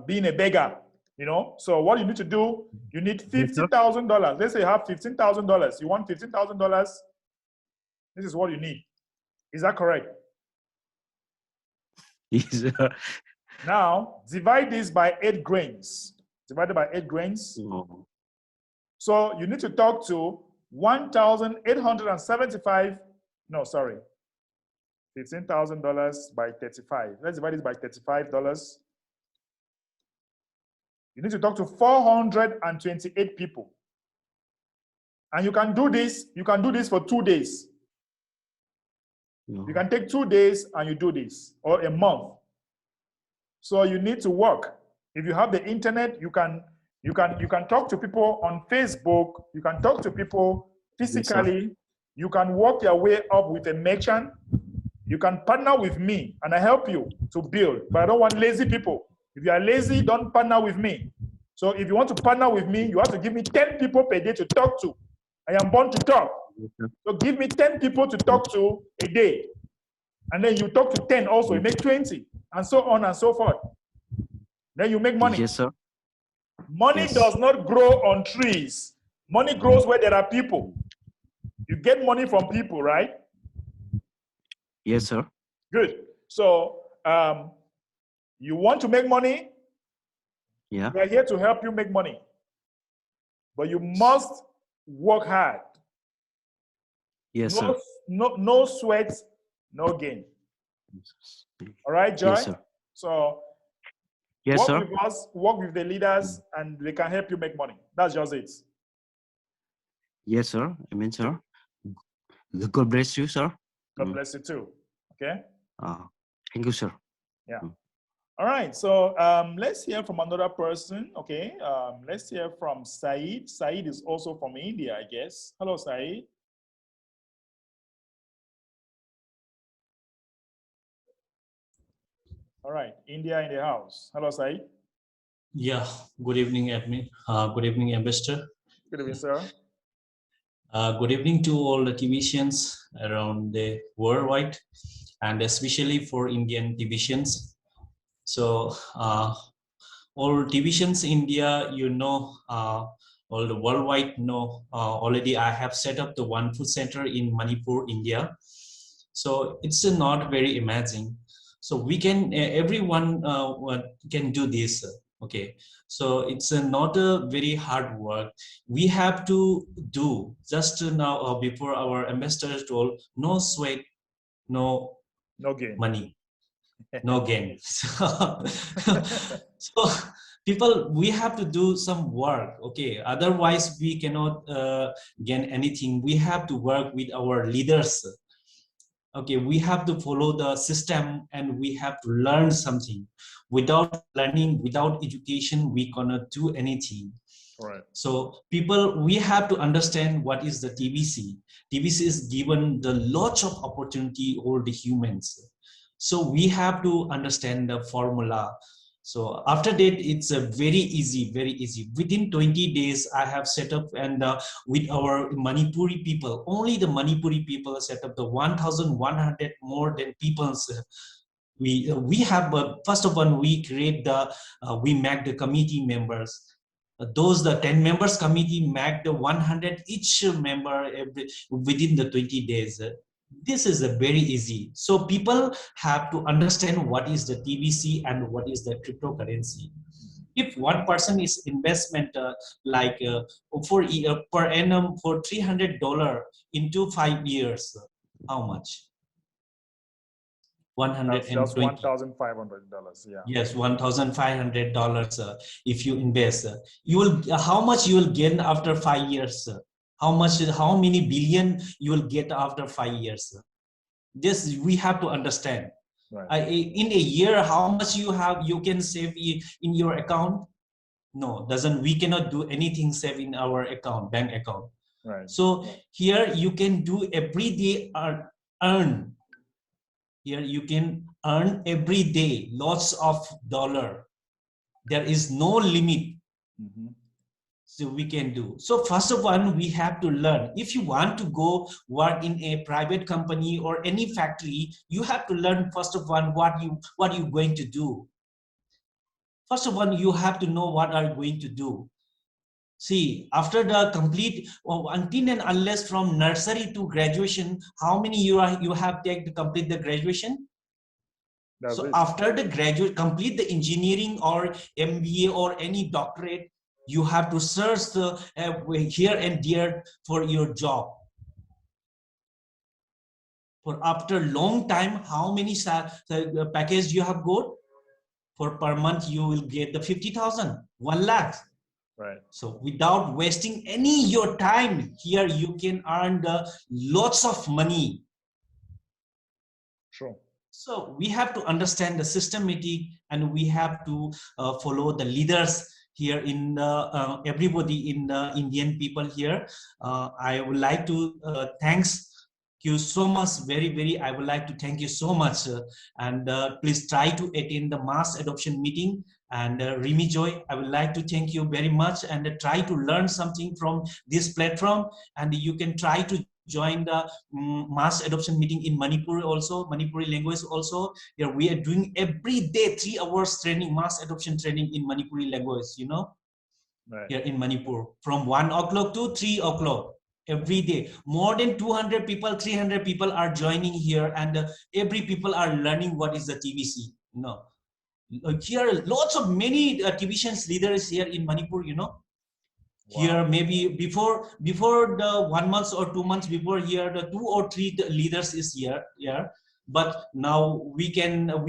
being a beggar. You know. So what you need to do, you need $50,000. Let's say you have $15,000. You want $15,000. This is what you need. Is that correct? Yes, sir. Now divide this by 8 grains. Divided by 8 grains. Oh. So you need to talk to 1,875. No, sorry. $15,000 by 35. Let's divide this by $35. You need to talk to 428 people. And you can do this. You can do this for 2 days. You can take 2 days and you do this, or a month. So you need to work. If you have the internet, you can talk to people on Facebook. You can talk to people physically. Yes, you can work your way up with a merchant. You can partner with me and I help you to build. But I don't want lazy people. If you are lazy, don't partner with me. So if you want to partner with me, you have to give me 10 people per day to talk to. I am born to talk. So give me 10 people to talk to a day. And then you talk to 10 also, you make 20, and so on and so forth. Then you make money. Yes, sir. Money does not grow on trees. Money grows where there are people. You get money from people, right? Yes, sir. Good. So you want to make money? Yeah. We are here to help you make money. But you must work hard. Yes, sir. No sweat, no gain. All right, Joy? Yes, sir. So yes, work sir. with us, work with the leaders, and they can help you make money. That's just it. Yes, sir. I mean, sir. God bless you, sir. God bless you too. Okay? Thank you, sir. Yeah. All right. So let's hear from another person. Okay. Let's hear from Saeed. Saeed is also from India, I guess. Hello, Saeed. All right. India in the house. Hello, Saeed. Yeah. Good evening, admin. Good evening, Ambassador. Good evening, sir. Good evening to all the TVians around the worldwide, and especially for Indian TVians. So all TVians India, you know, all the worldwide know already. I have set up the one food center in Manipur, India. So it's not very amazing. So we can everyone can do this. Okay, so it's not a very hard work. We have to do just now before our ambassador told, no sweat, no gain, money, no gain. So people, we have to do some work. Okay, otherwise we cannot gain anything. We have to work with our leaders. Okay, we have to follow the system and we have to learn something. Without learning, without education, we cannot do anything. Right. So people, we have to understand what is the TVC. TVC is given the lots of opportunity all the humans. So we have to understand the formula. So after that, it's a very easy, very easy. Within 20 days, I have set up and with our Manipuri people, only the Manipuri people set up the 1,100 more than people's we have first of all we create the we make the committee members. Those the 10 members committee make the 100 each member within the 20 days. This is a very easy. So people have to understand what is the TBC and what is the cryptocurrency. If one person is investment for per annum for $300 into 5 years, how much? That's $1,500. Yeah. Yes, $1,500. If you invest, you will how much you will gain after 5 years? How much? How many billion you will get after 5 years? This we have to understand. Right. In a year, how much you can save in your account? No, doesn't. We cannot do anything save in our account, bank account. Right. So here you can do every day earn. Here you can earn every day lots of dollar. There is no limit. So we can do. So first of all, we have to learn. If you want to go work in a private company or any factory, you have to learn first of all what you're going to do. First of all, you have to know what are you going to do. See, after the complete, until and unless from nursery to graduation, how many you have taken to complete the graduation? That's so it. After the graduate, complete the engineering or MBA or any doctorate, you have to search the here and there for your job. For after long time, how many package you have got? For per month, you will get the 50,000, 1 lakh. Right. So without wasting any your time, here you can earn the lots of money. Sure. So we have to understand the systematic, and we have to follow the leaders here in everybody in the Indian people here. I would like to thanks you so much, very, I would like to thank you so much, and please try to attend the mass adoption meeting. And Rimi Joy, I would like to thank you very much, and try to learn something from this platform, and you can try to join the mass adoption meeting in Manipur also, Manipuri language also. Here we are doing every day 3 hours training, mass adoption training in Manipuri language, you know, right. Here in Manipur from 1 o'clock to 3 o'clock. Every day, more than 200 people, 300 people are joining here, and every people are learning what is the TBC. You know, here lots of many TBC leaders here in Manipur. You know, here maybe before the 1 month or 2 months before, here the 2 or 3 leaders is here. Yeah, but now we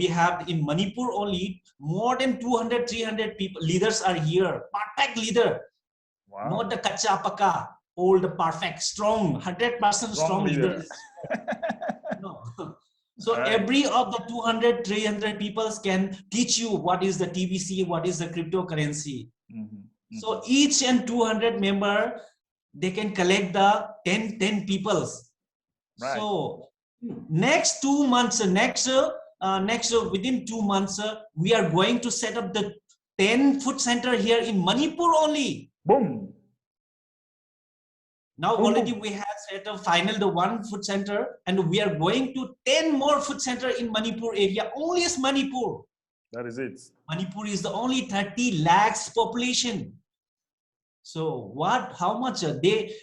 have in Manipur only more than 200, 300 people leaders are here. Perfect leader, not the kacha paka. Old, perfect, strong, 100% strong leader. No. So right. Every of the 200, 300 people can teach you what is the TBC, what is the cryptocurrency. So each and 200 member, they can collect the 10 peoples. Right. So next 2 months, within 2 months, we are going to set up the 10 food center here in Manipur only. Boom. Now already we have set up the 1 food center, and we are going to 10 more food center in Manipur area. Only is Manipur. That is it. Manipur is the only 30 lakhs population. So how much they?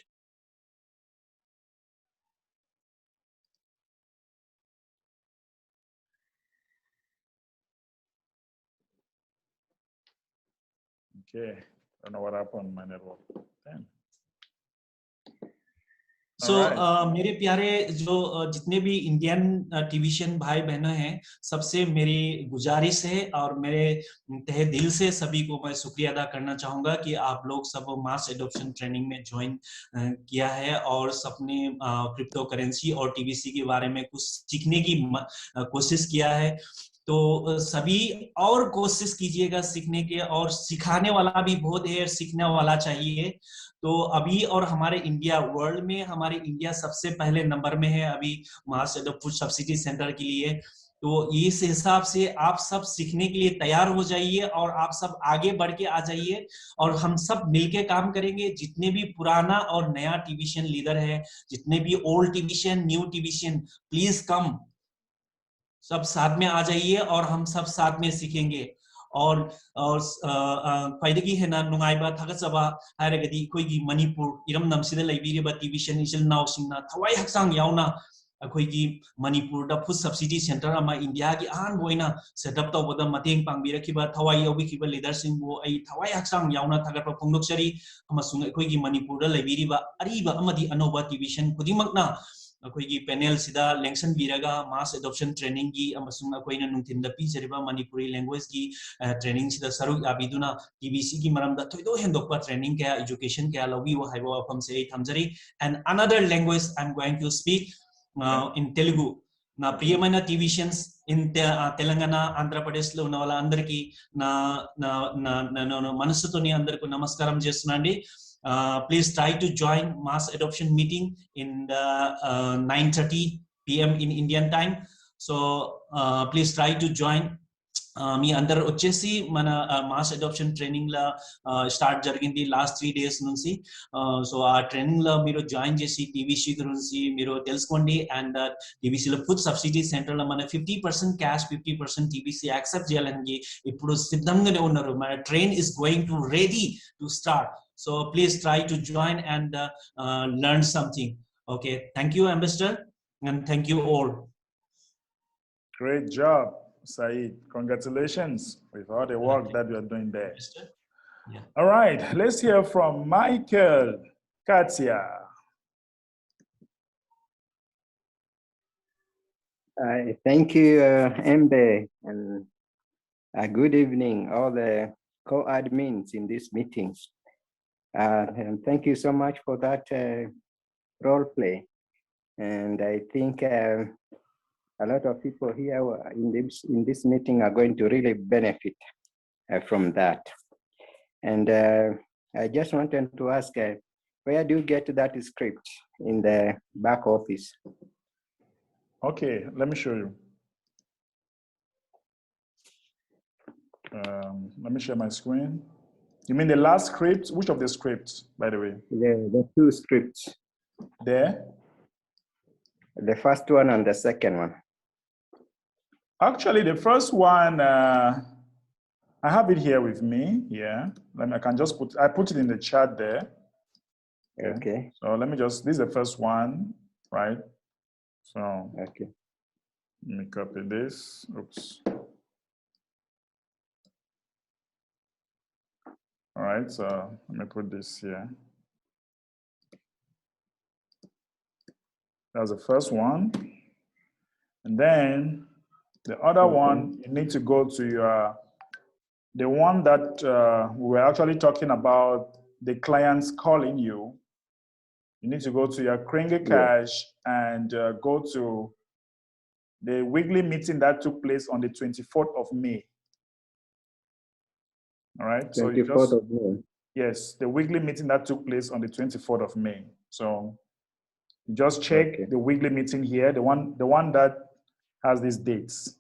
Okay, I don't know what happened on my network. Damn. So मेरे प्यारे जो जितने भी Indian television भाई बहनों हैं, सबसे मेरी गुजारिश है और मेरे तहे दिल से सभी को मैं शुक्रिया अदा करना चाहूंगा कि आप लोग सब मास एडॉप्शन ट्रेनिंग में ज्वाइन किया है और सबने क्रिप्टो करेंसी और टीबीसी के बारे में कुछ सीखने की कोशिश किया है। तो सभी और कोशिश कीजिएगा सीखने के, और सिखाने वाला भी बहुत है, सीखने वाला चाहिए। तो अभी और हमारे इंडिया वर्ल्ड में हमारे इंडिया सबसे पहले नंबर में है अभी मास फूड सब्सिडी सेंटर के लिए। तो इस हिसाब से आप सब सीखने के लिए तैयार हो जाइए और आप सब आगे बढ़ के आ जाइए, और हम सब मिलके काम करेंगे। जितने भी पुराना और नया टीवीशन लीडर है, जितने भी old tuition, new tuition, please come. सब साथ में आ जाइए और हम सब साथ में सीखेंगे और ख्वाइदगी हेना नुंगाइबा थागचबा हायरगदी अखोइगी मणिपुर इरमनमसिदा लैबिरिबा टीवीशन इचल नावसिंगना थवाई हक्सांग यावना अखोइगी मणिपुर दा फूड सब्सिडी सेंटर अमा इंडिया की आहान बोइना सेटअप तौबदा मतेंग पांगबिरखिबा थवाई यौबिखिबा लीडरसिंग बो आई थवाई हक्सांग यावना थागतपा फोंदोक्चरी अमसुंग अखोइगी मणिपुर दा लैबिरिबा अरिबा अमदी अनोबा टीवीशन खुदिमकना अखोइगी पैनल सिदा लेंसन बिरगा मास एडॉप्शन ट्रेनिंग की अमसुंग अखोइना नुंथिंदा पीजरिबा मणिपुरी लैंग्वेज की ट्रेनिंग सिदा सरुक याबिदुना टीबीसी की मरमदा थोइदो हेंदोकपा ट्रेनिंग क्या एजुकेशन क्या लौबिवो हाइबो अफम से थमजरी and another language I am going to speak in Telugu. Na priyamaina TVians in Telangana, Andhra Pradesh lo ఉన్న వాళ్ళందరికీ నా మనసుతోని అందరికీ నమస్కారం చేస్తున్నాండి. Please try to join mass adoption meeting in the 9:30 p.m. in Indian time. So please try to join. మీ అందరు వచ్చేసి మన mass adoption training లా start జరిగింది last 3 days నుంచి సో ఆ ట్రైనింగ్ లో మీరు జాయిన్ చేసి టీవీసీ గురించి మీరు తెలుసుకోండి అండ్ టీవీసీ లో ఫుడ్ సబ్సిడీ సెంటర్ లో మన 50% క్యాష్ 50% టీవీసీ యాక్సెప్ట్ చేయాలని ఇప్పుడు సిద్ధంగానే ఉన్నారు మన train is going to ready to start so please try to join and learn something okay thank you ambassador and thank you all. Great job, Saeed. Congratulations with all the work that you are doing there. Yeah. All right, let's hear from Michael Katia. Thank you, Mbe, and good evening, all the co-admins in this meeting. And thank you so much for that role play. And I think a lot of people here in this meeting are going to really benefit from that. And I just wanted to ask, where do you get that script in the back office? Okay, let me show you. Let me share my screen. You mean the last script? Which of the scripts, by the way? The two scripts. There? The first one and the second one. Actually, the first one, I have it here with me. Yeah, I can just I put it in the chat there. Okay. So let me just, this is the first one, right? So, okay. Let me copy this. Oops. All right, so let me put this here. That's the first one. And then the other one, you need to go to your, the one that we were actually talking about, the clients calling you. You need to go to your Kringle Cash and go to the weekly meeting that took place on the 24th of May. All right. 24th of May. Yes, the weekly meeting that took place on the 24th of May. So you just check the weekly meeting here, the one that has these dates.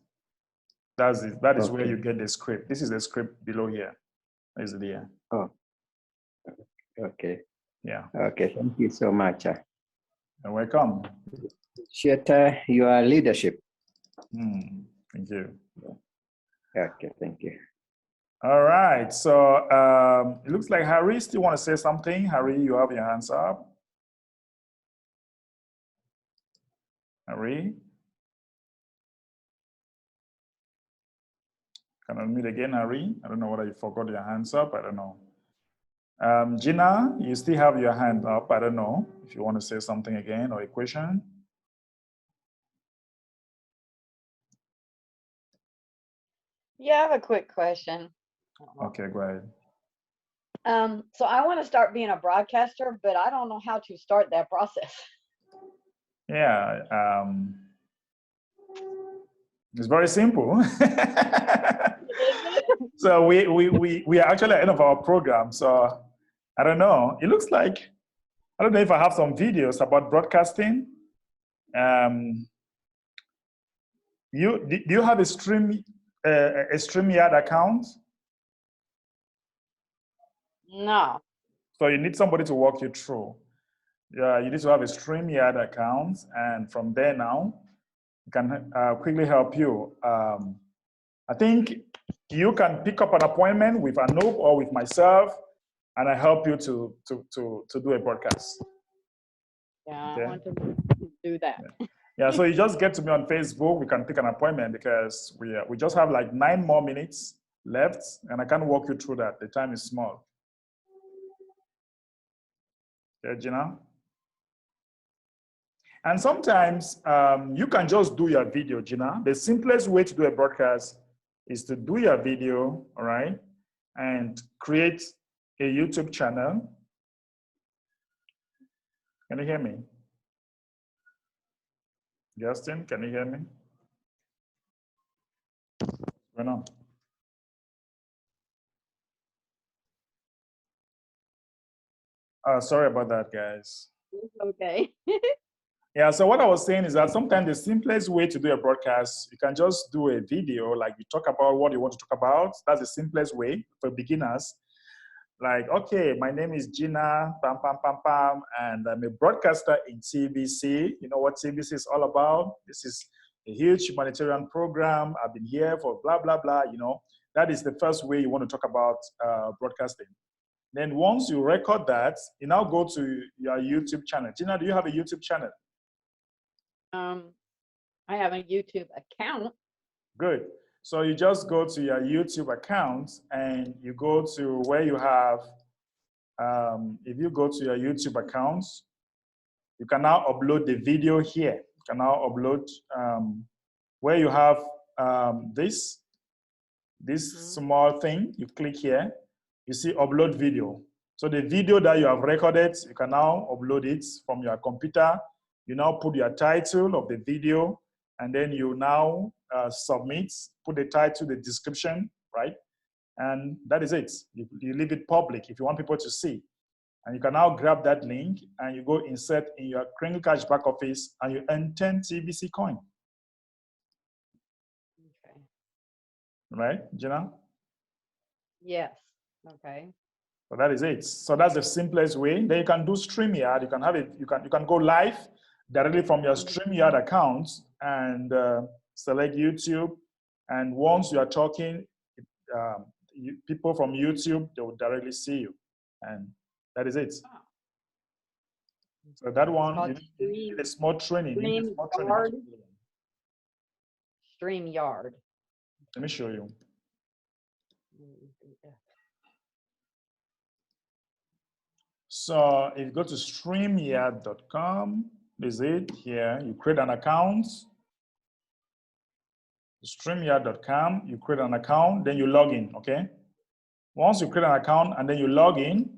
That's it. That is where you get the script. This is the script below here. Is it here? Oh. Okay. Yeah. Okay. Thank you so much. You're welcome. Appreciate your leadership. Thank you. Okay. Thank you. All right. So it looks like Harry still want to say something. Harry, you have your hands up. Harry? Can I meet again, Harry? I don't know whether you forgot your hands up. I don't know. Gina, you still have your hand up. I don't know if you want to say something again or a question. Yeah, I have a quick question. Okay, go ahead. So I want to start being a broadcaster, but I don't know how to start that process. Yeah, it's very simple. So we are actually at the end of our program. So I don't know. It looks like, I don't know if I have some videos about broadcasting. Do you have a StreamYard account? No. So you need somebody to walk you through. Yeah, you need to have a StreamYard account, and from there now, can quickly help you. I think you can pick up an appointment with Anoop or with myself, and I help you to do a broadcast. Yeah, Okay. I want to do that. Yeah, so you just get to me on Facebook. We can pick an appointment because we just have like 9 more minutes left, and I can walk you through that. The time is small. Okay, Gina? And sometimes you can just do your video, Gina. The simplest way to do a broadcast is to do your video, all right, and create a YouTube channel. Can you hear me? Justin, can you hear me? What's going on? Sorry about that, guys. It's okay. Yeah, so what I was saying is that sometimes the simplest way to do a broadcast, you can just do a video, like you talk about what you want to talk about. That's the simplest way for beginners. Like, okay, my name is Gina, pam, pam, pam, pam, and I'm a broadcaster in TBC. You know what TBC is all about? This is a huge humanitarian program. I've been here for blah, blah, blah, you know. That is the first way you want to talk about broadcasting. Then once you record that, you now go to your YouTube channel. Gina, do you have a YouTube channel? I have a YouTube account. Good. So you just go to your YouTube account and you go to where you have, if you go to your YouTube account, you can now upload the video here. You can now upload where you have this small thing. You click here, you see upload video. So the video that you have recorded, you can now upload it from your computer. You now put your title of the video, and then you now submit, put the title, the description, right? And that is it. You leave it public if you want people to see. And you can now grab that link and you go insert in your Kringle Cash back office and you earn 10 TBC coin. Okay. Right, Gina? Yes. Okay. So that is it. So that's the simplest way. Then you can do StreamYard. You can have it. You can go live directly from your StreamYard account and select YouTube. And once you are talking, people from YouTube, they will directly see you. And that is it. So that one, you need a small training. StreamYard. Let me show you. So if you go to StreamYard.com, is it here? You create an account. StreamYard.com, you create an account, then you log in, okay? Once you create an account and then you log in,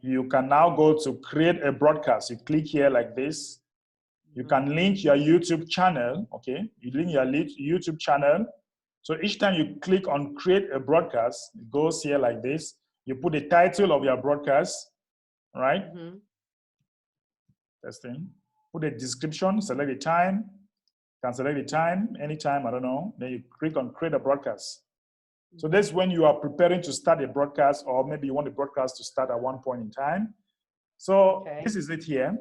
you can now go to create a broadcast. You click here like this. You can link your YouTube channel, okay? You link your YouTube channel. So each time you click on create a broadcast, it goes here like this. You put the title of your broadcast, right? Testing. Put the description, select the time. You can select the time, anytime, I don't know. Then you click on create a broadcast. So that's when you are preparing to start a broadcast, or maybe you want the broadcast to start at one point in time. So this is it here.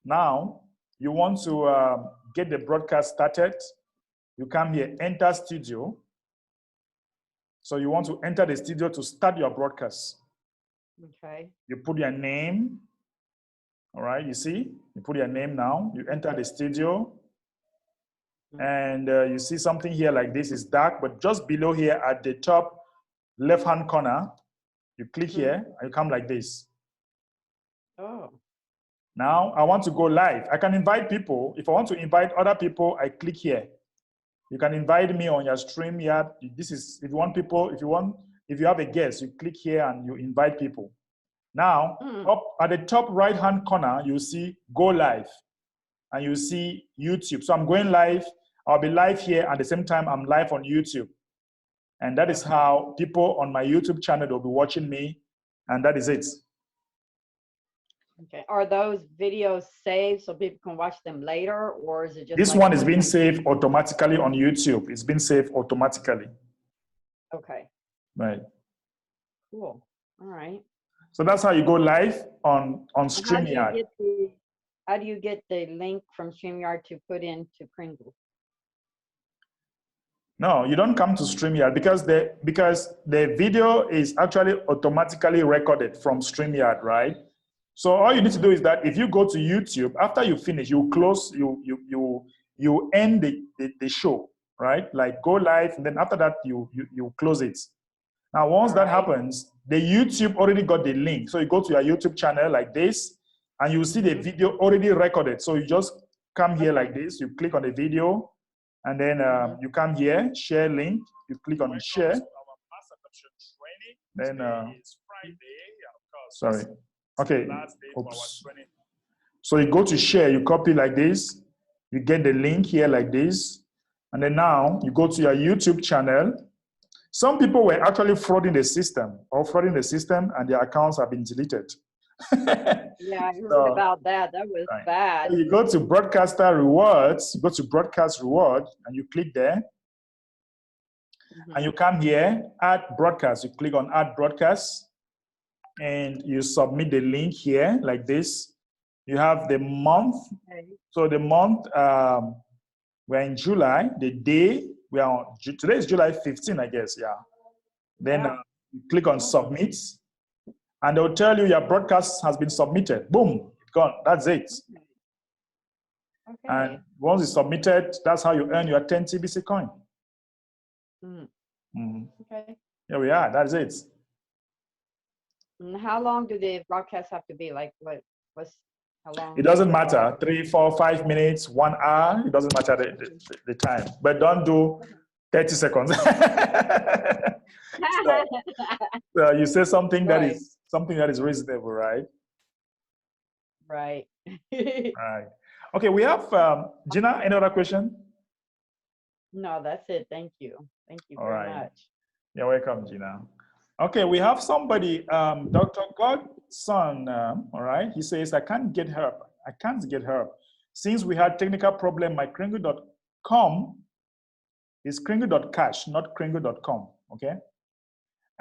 Now, you want to get the broadcast started. You come here, enter studio. So you want to enter the studio to start your broadcast. Okay. You put your name. All right, you see? You put your name now. You enter the studio. And you see something here like this is dark, but just below here at the top left-hand corner, you click here and you come like this. Oh. Now I want to go live. I can invite people. If I want to invite other people, I click here. You can invite me on your StreamYard. This is, if you want people, if you have a guest, you click here and you invite people. Now, up at the top right-hand corner, you see go live and you see YouTube. So I'm going live. I'll be live here at the same time I'm live on YouTube. And that is how people on my YouTube channel will be watching me. And that is it. Okay. Are those videos saved so people can watch them later, or is it just This like one is being saved automatically on YouTube. It's been saved automatically. Okay. Right. Cool. All right. So that's how you go live on StreamYard. How do you get the link from StreamYard to put into Kringle? No, you don't come to StreamYard because the video is actually automatically recorded from StreamYard, right? So all you need to do is that if you go to YouTube, after you finish, you close, you end the show, right? Like go live, and then after that you close it. Now once that happens, the YouTube already got the link. So you go to your YouTube channel like this, and you see the video already recorded. So you just come here like this, you click on the video, and then you come here, share link, you click on share. Then, sorry, okay, oops. So you go to share, you copy like this, you get the link here like this, and then now you go to your YouTube channel. Some people were actually frauding the system and their accounts have been deleted. Yeah, I heard about that. That was bad. So you go to broadcaster rewards, you go to broadcast reward, and you click there. And you come here, add broadcast. You click on add broadcast, and you submit the link here like this. You have the month. So the month, we're in July. The day, we are on, today is July 15, I guess, yeah. Then you click on submit, and they'll tell you your broadcast has been submitted. Boom, gone. That's it. Okay. And once it's submitted, that's how you earn your 10 TBC coin. Okay. Here we are. That's it. And how long do the broadcasts have to be? Like how long? It doesn't matter. 3, 4, 5 minutes, 1 hour. It doesn't matter the time. But don't do 30 seconds. So you say something that is reasonable, right? Right. Right. Okay, we have Gina. Any other question? No, that's it. Thank you. Thank you very much. You're welcome, Gina. Okay, we have somebody, Dr. Godson, all right? He says, I can't get help. I can't get help. Since we had technical problem, my Kringle.com is Kringle.cash, not Kringle.com, okay?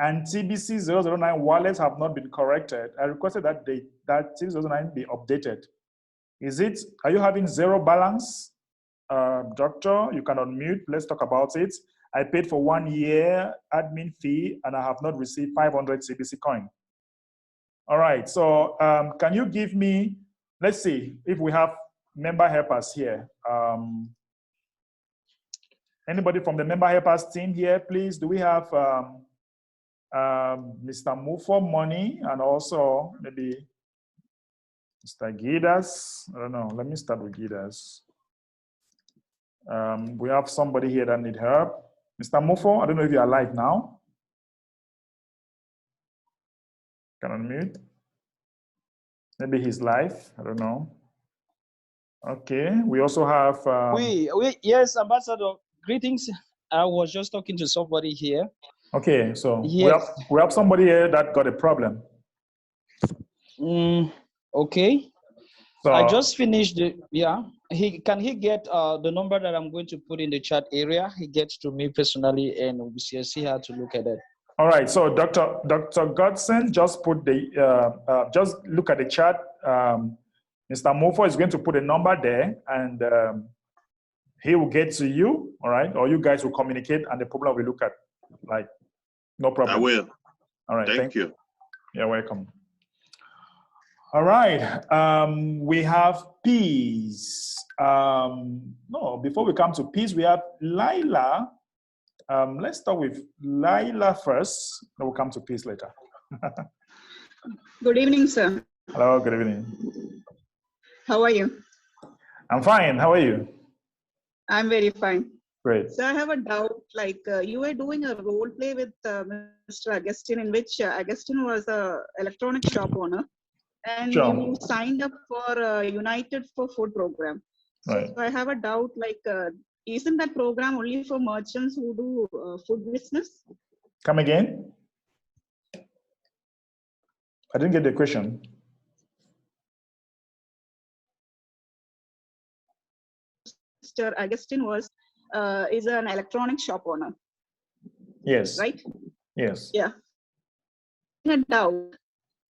And TBC 009 wallets have not been corrected. I requested that that TBC 009 be updated. Are you having zero balance? Doctor, you can unmute. Let's talk about it. I paid for 1 year admin fee and I have not received 500 CBC coin. All right, so can you give me, let's see if we have member helpers here. Anybody from the member helpers team here, please? Do we have Mr. Mufo Money and also maybe Mr. Gidas? I don't know, let me start with Gidas. We have somebody here that need help. Mr. Mufo, I don't know if you are live now. Can unmute. Maybe he's live, I don't know. Okay, we also have... yes, Ambassador, greetings. I was just talking to somebody here. Okay, so yes. we have somebody here that got a problem. Okay. So, I just finished can he get the number that I'm going to put in the chat area? He gets to me personally and we'll see how to look at it. All right, so Dr. Godson just put just look at the chat. Mr. Mofo is going to put a number there and he will get to you, all right? Or you guys will communicate and the problem will look at, like, no problem. I will. All right, thank you. You're welcome. All right, we have Peace. No, before we come to Peace, we have Laila. Let's start with Laila first, then we'll come to Peace later. Good evening, sir. Hello, good evening. How are you? I'm fine, how are you? I'm very fine. Great. So I have a doubt, like you were doing a role play with Mr. Agustin in which Agustin was an electronic shop owner. And you signed up for United for Food program. Right. So I have a doubt, like, isn't that program only for merchants who do food business? Come again? I didn't get the question. Mr. Agustin is an electronic shop owner. Yes. Right? Yes. Yeah. A doubt.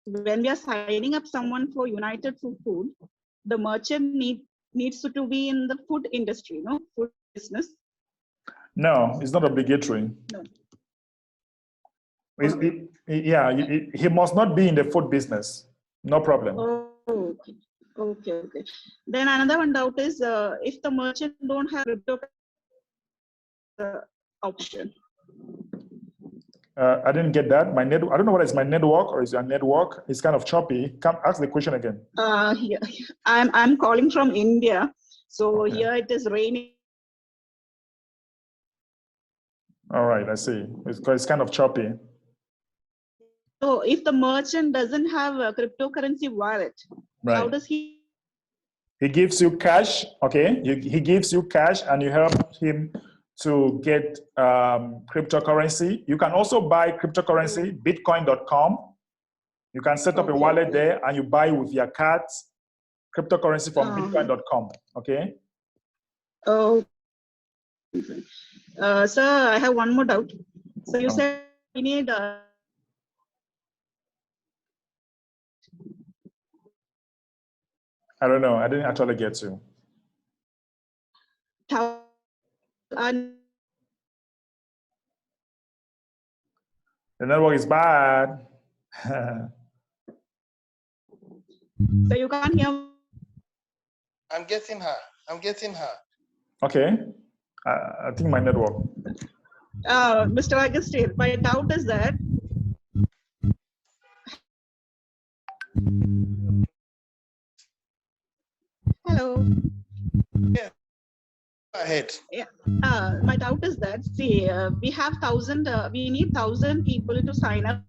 When we are signing up someone for United for Food, the merchant needs to be in the food industry, no? Food business. No, it's not obligatory. No. He must not be in the food business. No problem. Oh, okay. Then another one doubt is if the merchant don't have crypto option. I didn't get that. I don't know whether it's my network or is your network. It's kind of choppy. Come ask the question again. Yeah, I'm calling from India, so okay. Here it is raining. All right, I see. It's kind of choppy. So if the merchant doesn't have a cryptocurrency wallet, right. How does he? He gives you cash, okay? He gives you cash and you help him to get cryptocurrency. You can also buy cryptocurrency, bitcoin.com. You can set up a wallet there and you buy with your cards cryptocurrency from bitcoin.com, okay? Oh, sir, I have one more doubt. So you said we need I don't know. I didn't actually get you. The network is bad. So you can't hear. I'm getting her. Okay. I think my network. Mr. Augustine, my doubt is that. Hello. Yeah. Go ahead. Yeah. My doubt is that, see, we have we need 1,000 people to sign up.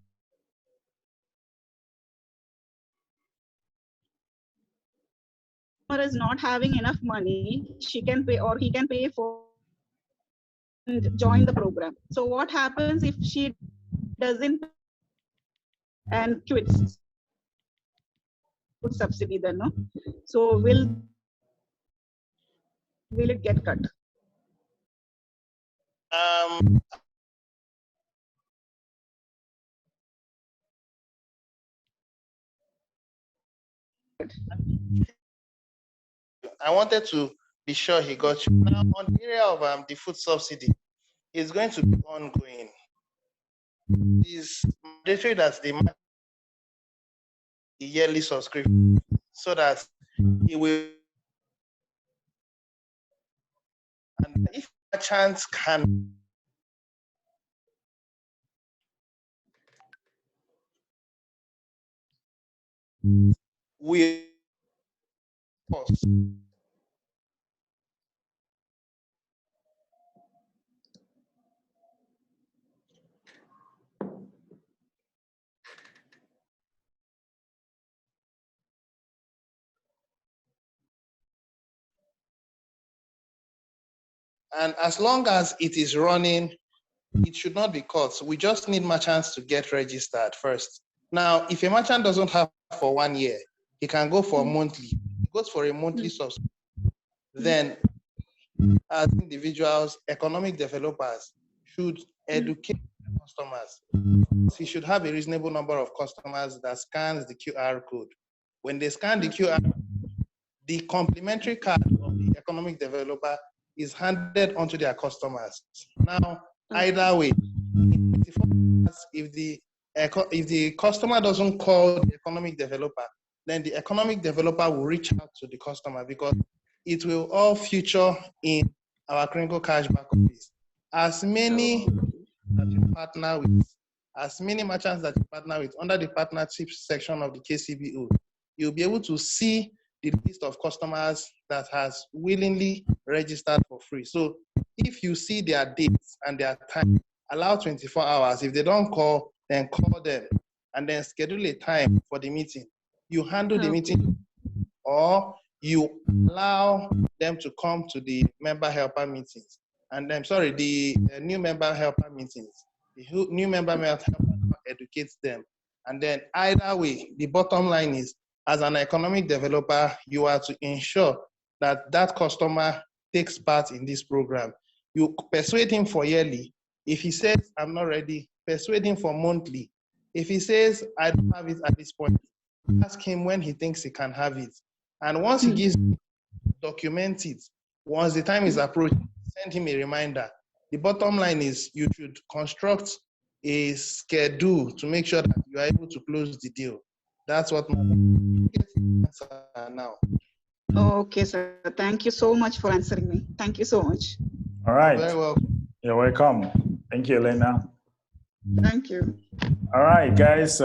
Is not having enough money, she can pay or he can pay for and join the program. So what happens if she doesn't and quits subsidy then, no? So will it get cut? I wanted to be sure he got you. Now, on the area of the food subsidy, it's going to be ongoing. It's mandatory that they match the yearly subscription so that he will. And if a chance can. We and as long as it is running, it should not be cut. So we just need merchants to get registered first. Now, if a merchant doesn't have for 1 year, he can go for monthly. He goes for a monthly subscription. Then, as individuals, economic developers should educate customers. He should have a reasonable number of customers that scans the QR code. When they scan the QR, the complimentary card of the economic developer is handed onto their customers. Now, either way, if the customer doesn't call the economic developer, then the economic developer will reach out to the customer because it will all feature in our Crinkle Cashback office. As many that you partner with, as many merchants that you partner with under the partnership section of the KCBO, you'll be able to see the list of customers that has willingly registered for free. So if you see their dates and their time, allow 24 hours. If they don't call, then call them and then schedule a time for the meeting. You handle the meeting or you allow them to come to the member helper meetings. And I'm sorry, the new member helper meetings. The new member helper educates them. And then either way, the bottom line is, as an economic developer, you are to ensure that that customer takes part in this program. You persuade him for yearly. If he says, I'm not ready, persuade him for monthly. If he says, I don't have it at this point, ask him when he thinks he can have it. And once he gives, document it. Once the time is approached, send him a reminder. The bottom line is you should construct a schedule to make sure that you are able to close the deal. That's what my answer now. Okay, sir. Thank you so much for answering me. Thank you so much. All right. Very well. You're welcome. Thank you, Elena. Thank you. All right, guys,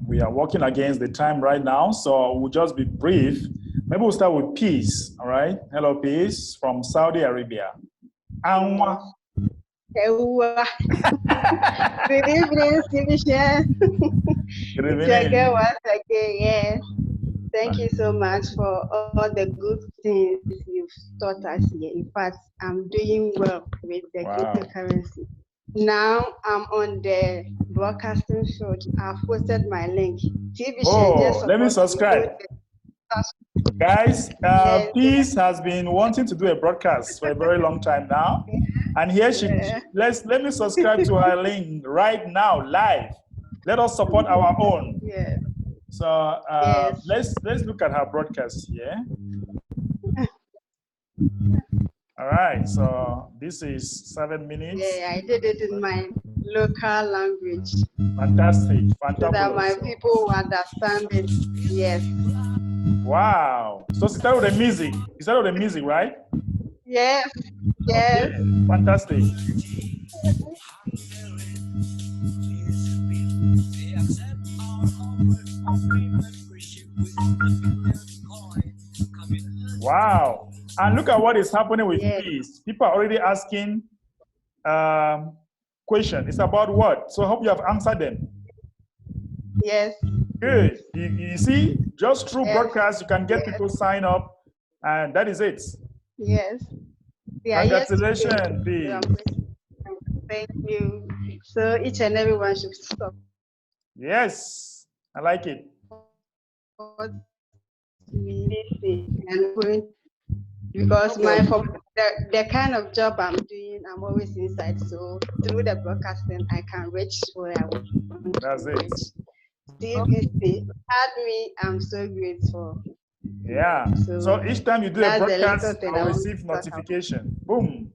we are working against the time right now, so we'll just be brief. Maybe we'll start with Peace, all right? Hello, Peace, from Saudi Arabia. Anwa. Good evening, Simisha. Good It's evening. again once again, yes. Thank you so much for all the good things you've taught us here. In fact, I'm doing well with the cryptocurrency. Now I'm on the broadcasting show. I've posted my link. Oh, let me subscribe. Guys, Yes. Peace has been wanting to do a broadcast for a very long time now. And here let me subscribe to her link right now, live. Let us support our own. Yes. So let's look at her broadcast here. All right, so this is 7 minutes. Yeah, I did it in my local language. Fantastic, So that my fantastic. people will understand it. Yes. Wow. So she started with the music. You started with the music, right? Yes. Yes. Okay. Fantastic. Wow. And look at what is happening with Peace. People are already asking questions. It's about what? So I hope you have answered them. Yes. Good. You see, just through broadcast, you can get people sign up, and that is it. Yes. Yeah, Congratulations, Peace. Thank you. So each and everyone should stop. Yes, I like it. Because the kind of job I'm doing, I'm always inside. So through the broadcasting, I can reach where I want to reach. CBC had me. I'm so grateful. Yeah. So each time you do a broadcast, you will receive notification. Boom.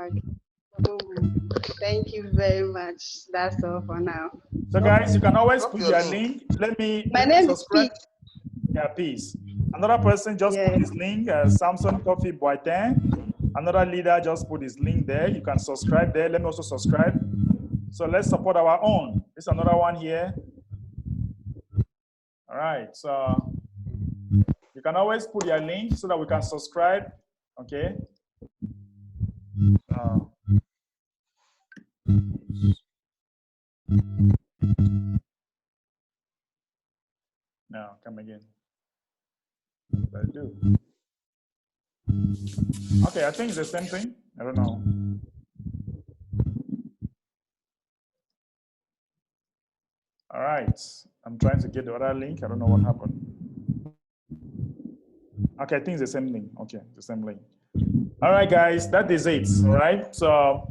Okay. Boom. Thank you very much. That's all for now. So guys, you can always put your link. Let me subscribe. Yeah, Peace. Another person just put his link, Samson Coffee Boyten. Another leader just put his link there. You can subscribe there. Let me also subscribe. So let's support our own. There's another one here. All right, so you can always put your link so that we can subscribe, okay? No, come again. What do I do? Okay, I think it's the same thing. I don't know. All right, I'm trying to get the other link. I don't know what happened. Okay, I think it's the same thing. Okay, the same link. All right, guys, that is it. All right, so,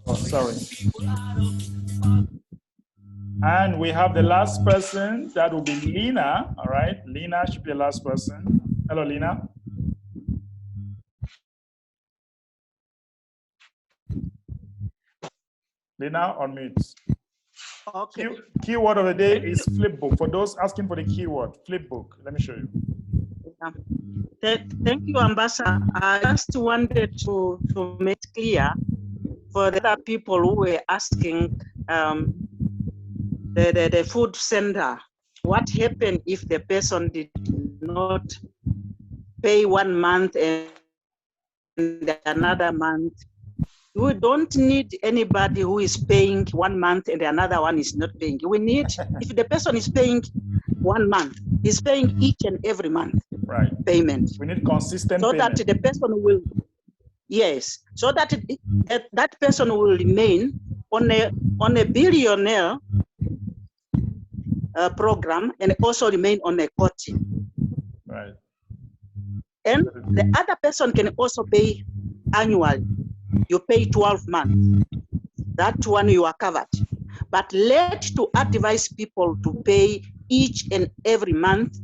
oh, sorry. And we have the last person. That will be Lena. All right, Lena should be the last person. Hello, Lena. Lena, on mute. Okay. Keyword of the day is flipbook. For those asking for the keyword, flipbook. Let me show you. Thank you, Ambassador. I just wanted to make clear for the other people who were asking the food center, what happened if the person did not pay 1 month and another month? We don't need anybody who is paying 1 month and another one is not paying. We need, if the person is paying 1 month, he's paying each and every month payment. We need consistent so payment. that the person will, yes, so that that person will remain on a billionaire program and also remain on a coaching. Right. And the other person can also pay annually. You pay 12 months. That one you are covered. But let to advise people to pay each and every month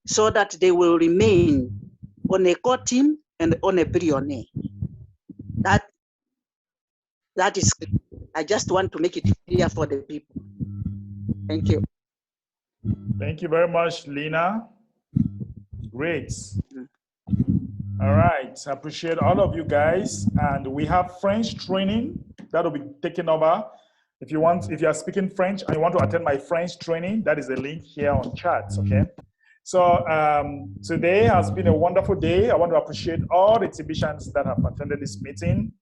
so that they will remain on a core team and on a billionaire. That is, I just want to make it clear for the people. Thank you. Thank you very much, Lena. Great. All right, I appreciate all of you guys. And we have French training that will be taken over. If you are speaking French and you want to attend my French training, that is the link here on chat, okay? So today has been a wonderful day. I want to appreciate all the exhibitions that have attended this meeting.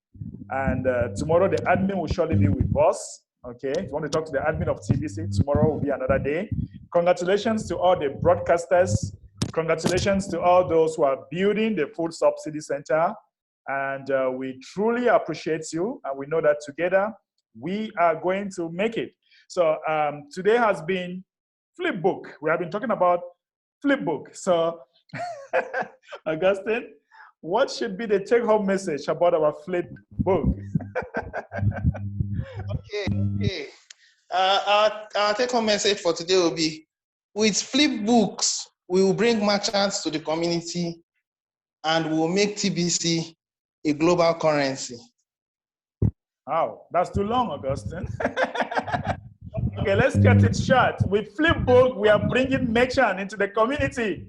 And tomorrow the admin will surely be with us. Okay, if you want to talk to the admin of TBC, tomorrow will be another day. Congratulations to all the broadcasters. Congratulations to all those who are building the Food Subsidy Center. And we truly appreciate you. And we know that together we are going to make it. So today has been Flipbook. We have been talking about Flipbook. So Augustine, what should be the take-home message about our Flipbook? Okay. Our take-home message for today will be, with Flipbooks, we will bring merchants to the community and we will make TBC a global currency. Wow, that's too long, Augustine. Okay, let's get it short. With Flipbook, we are bringing merchant into the community.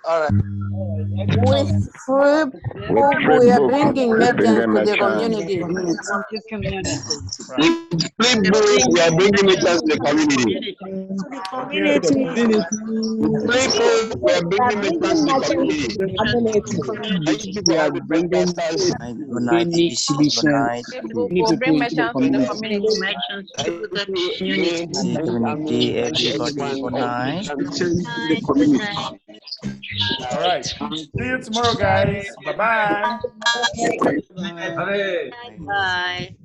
All right. With Flipbook, we are bringing merchants to the community. With Flipbook, we are bringing merchants to the community. Flipbook, we are bringing merchants to the community. We are bringing exhibition. We'll bring merchants to the community. Everybody, good night. All right. See you tomorrow, guys. Bye-bye. Bye.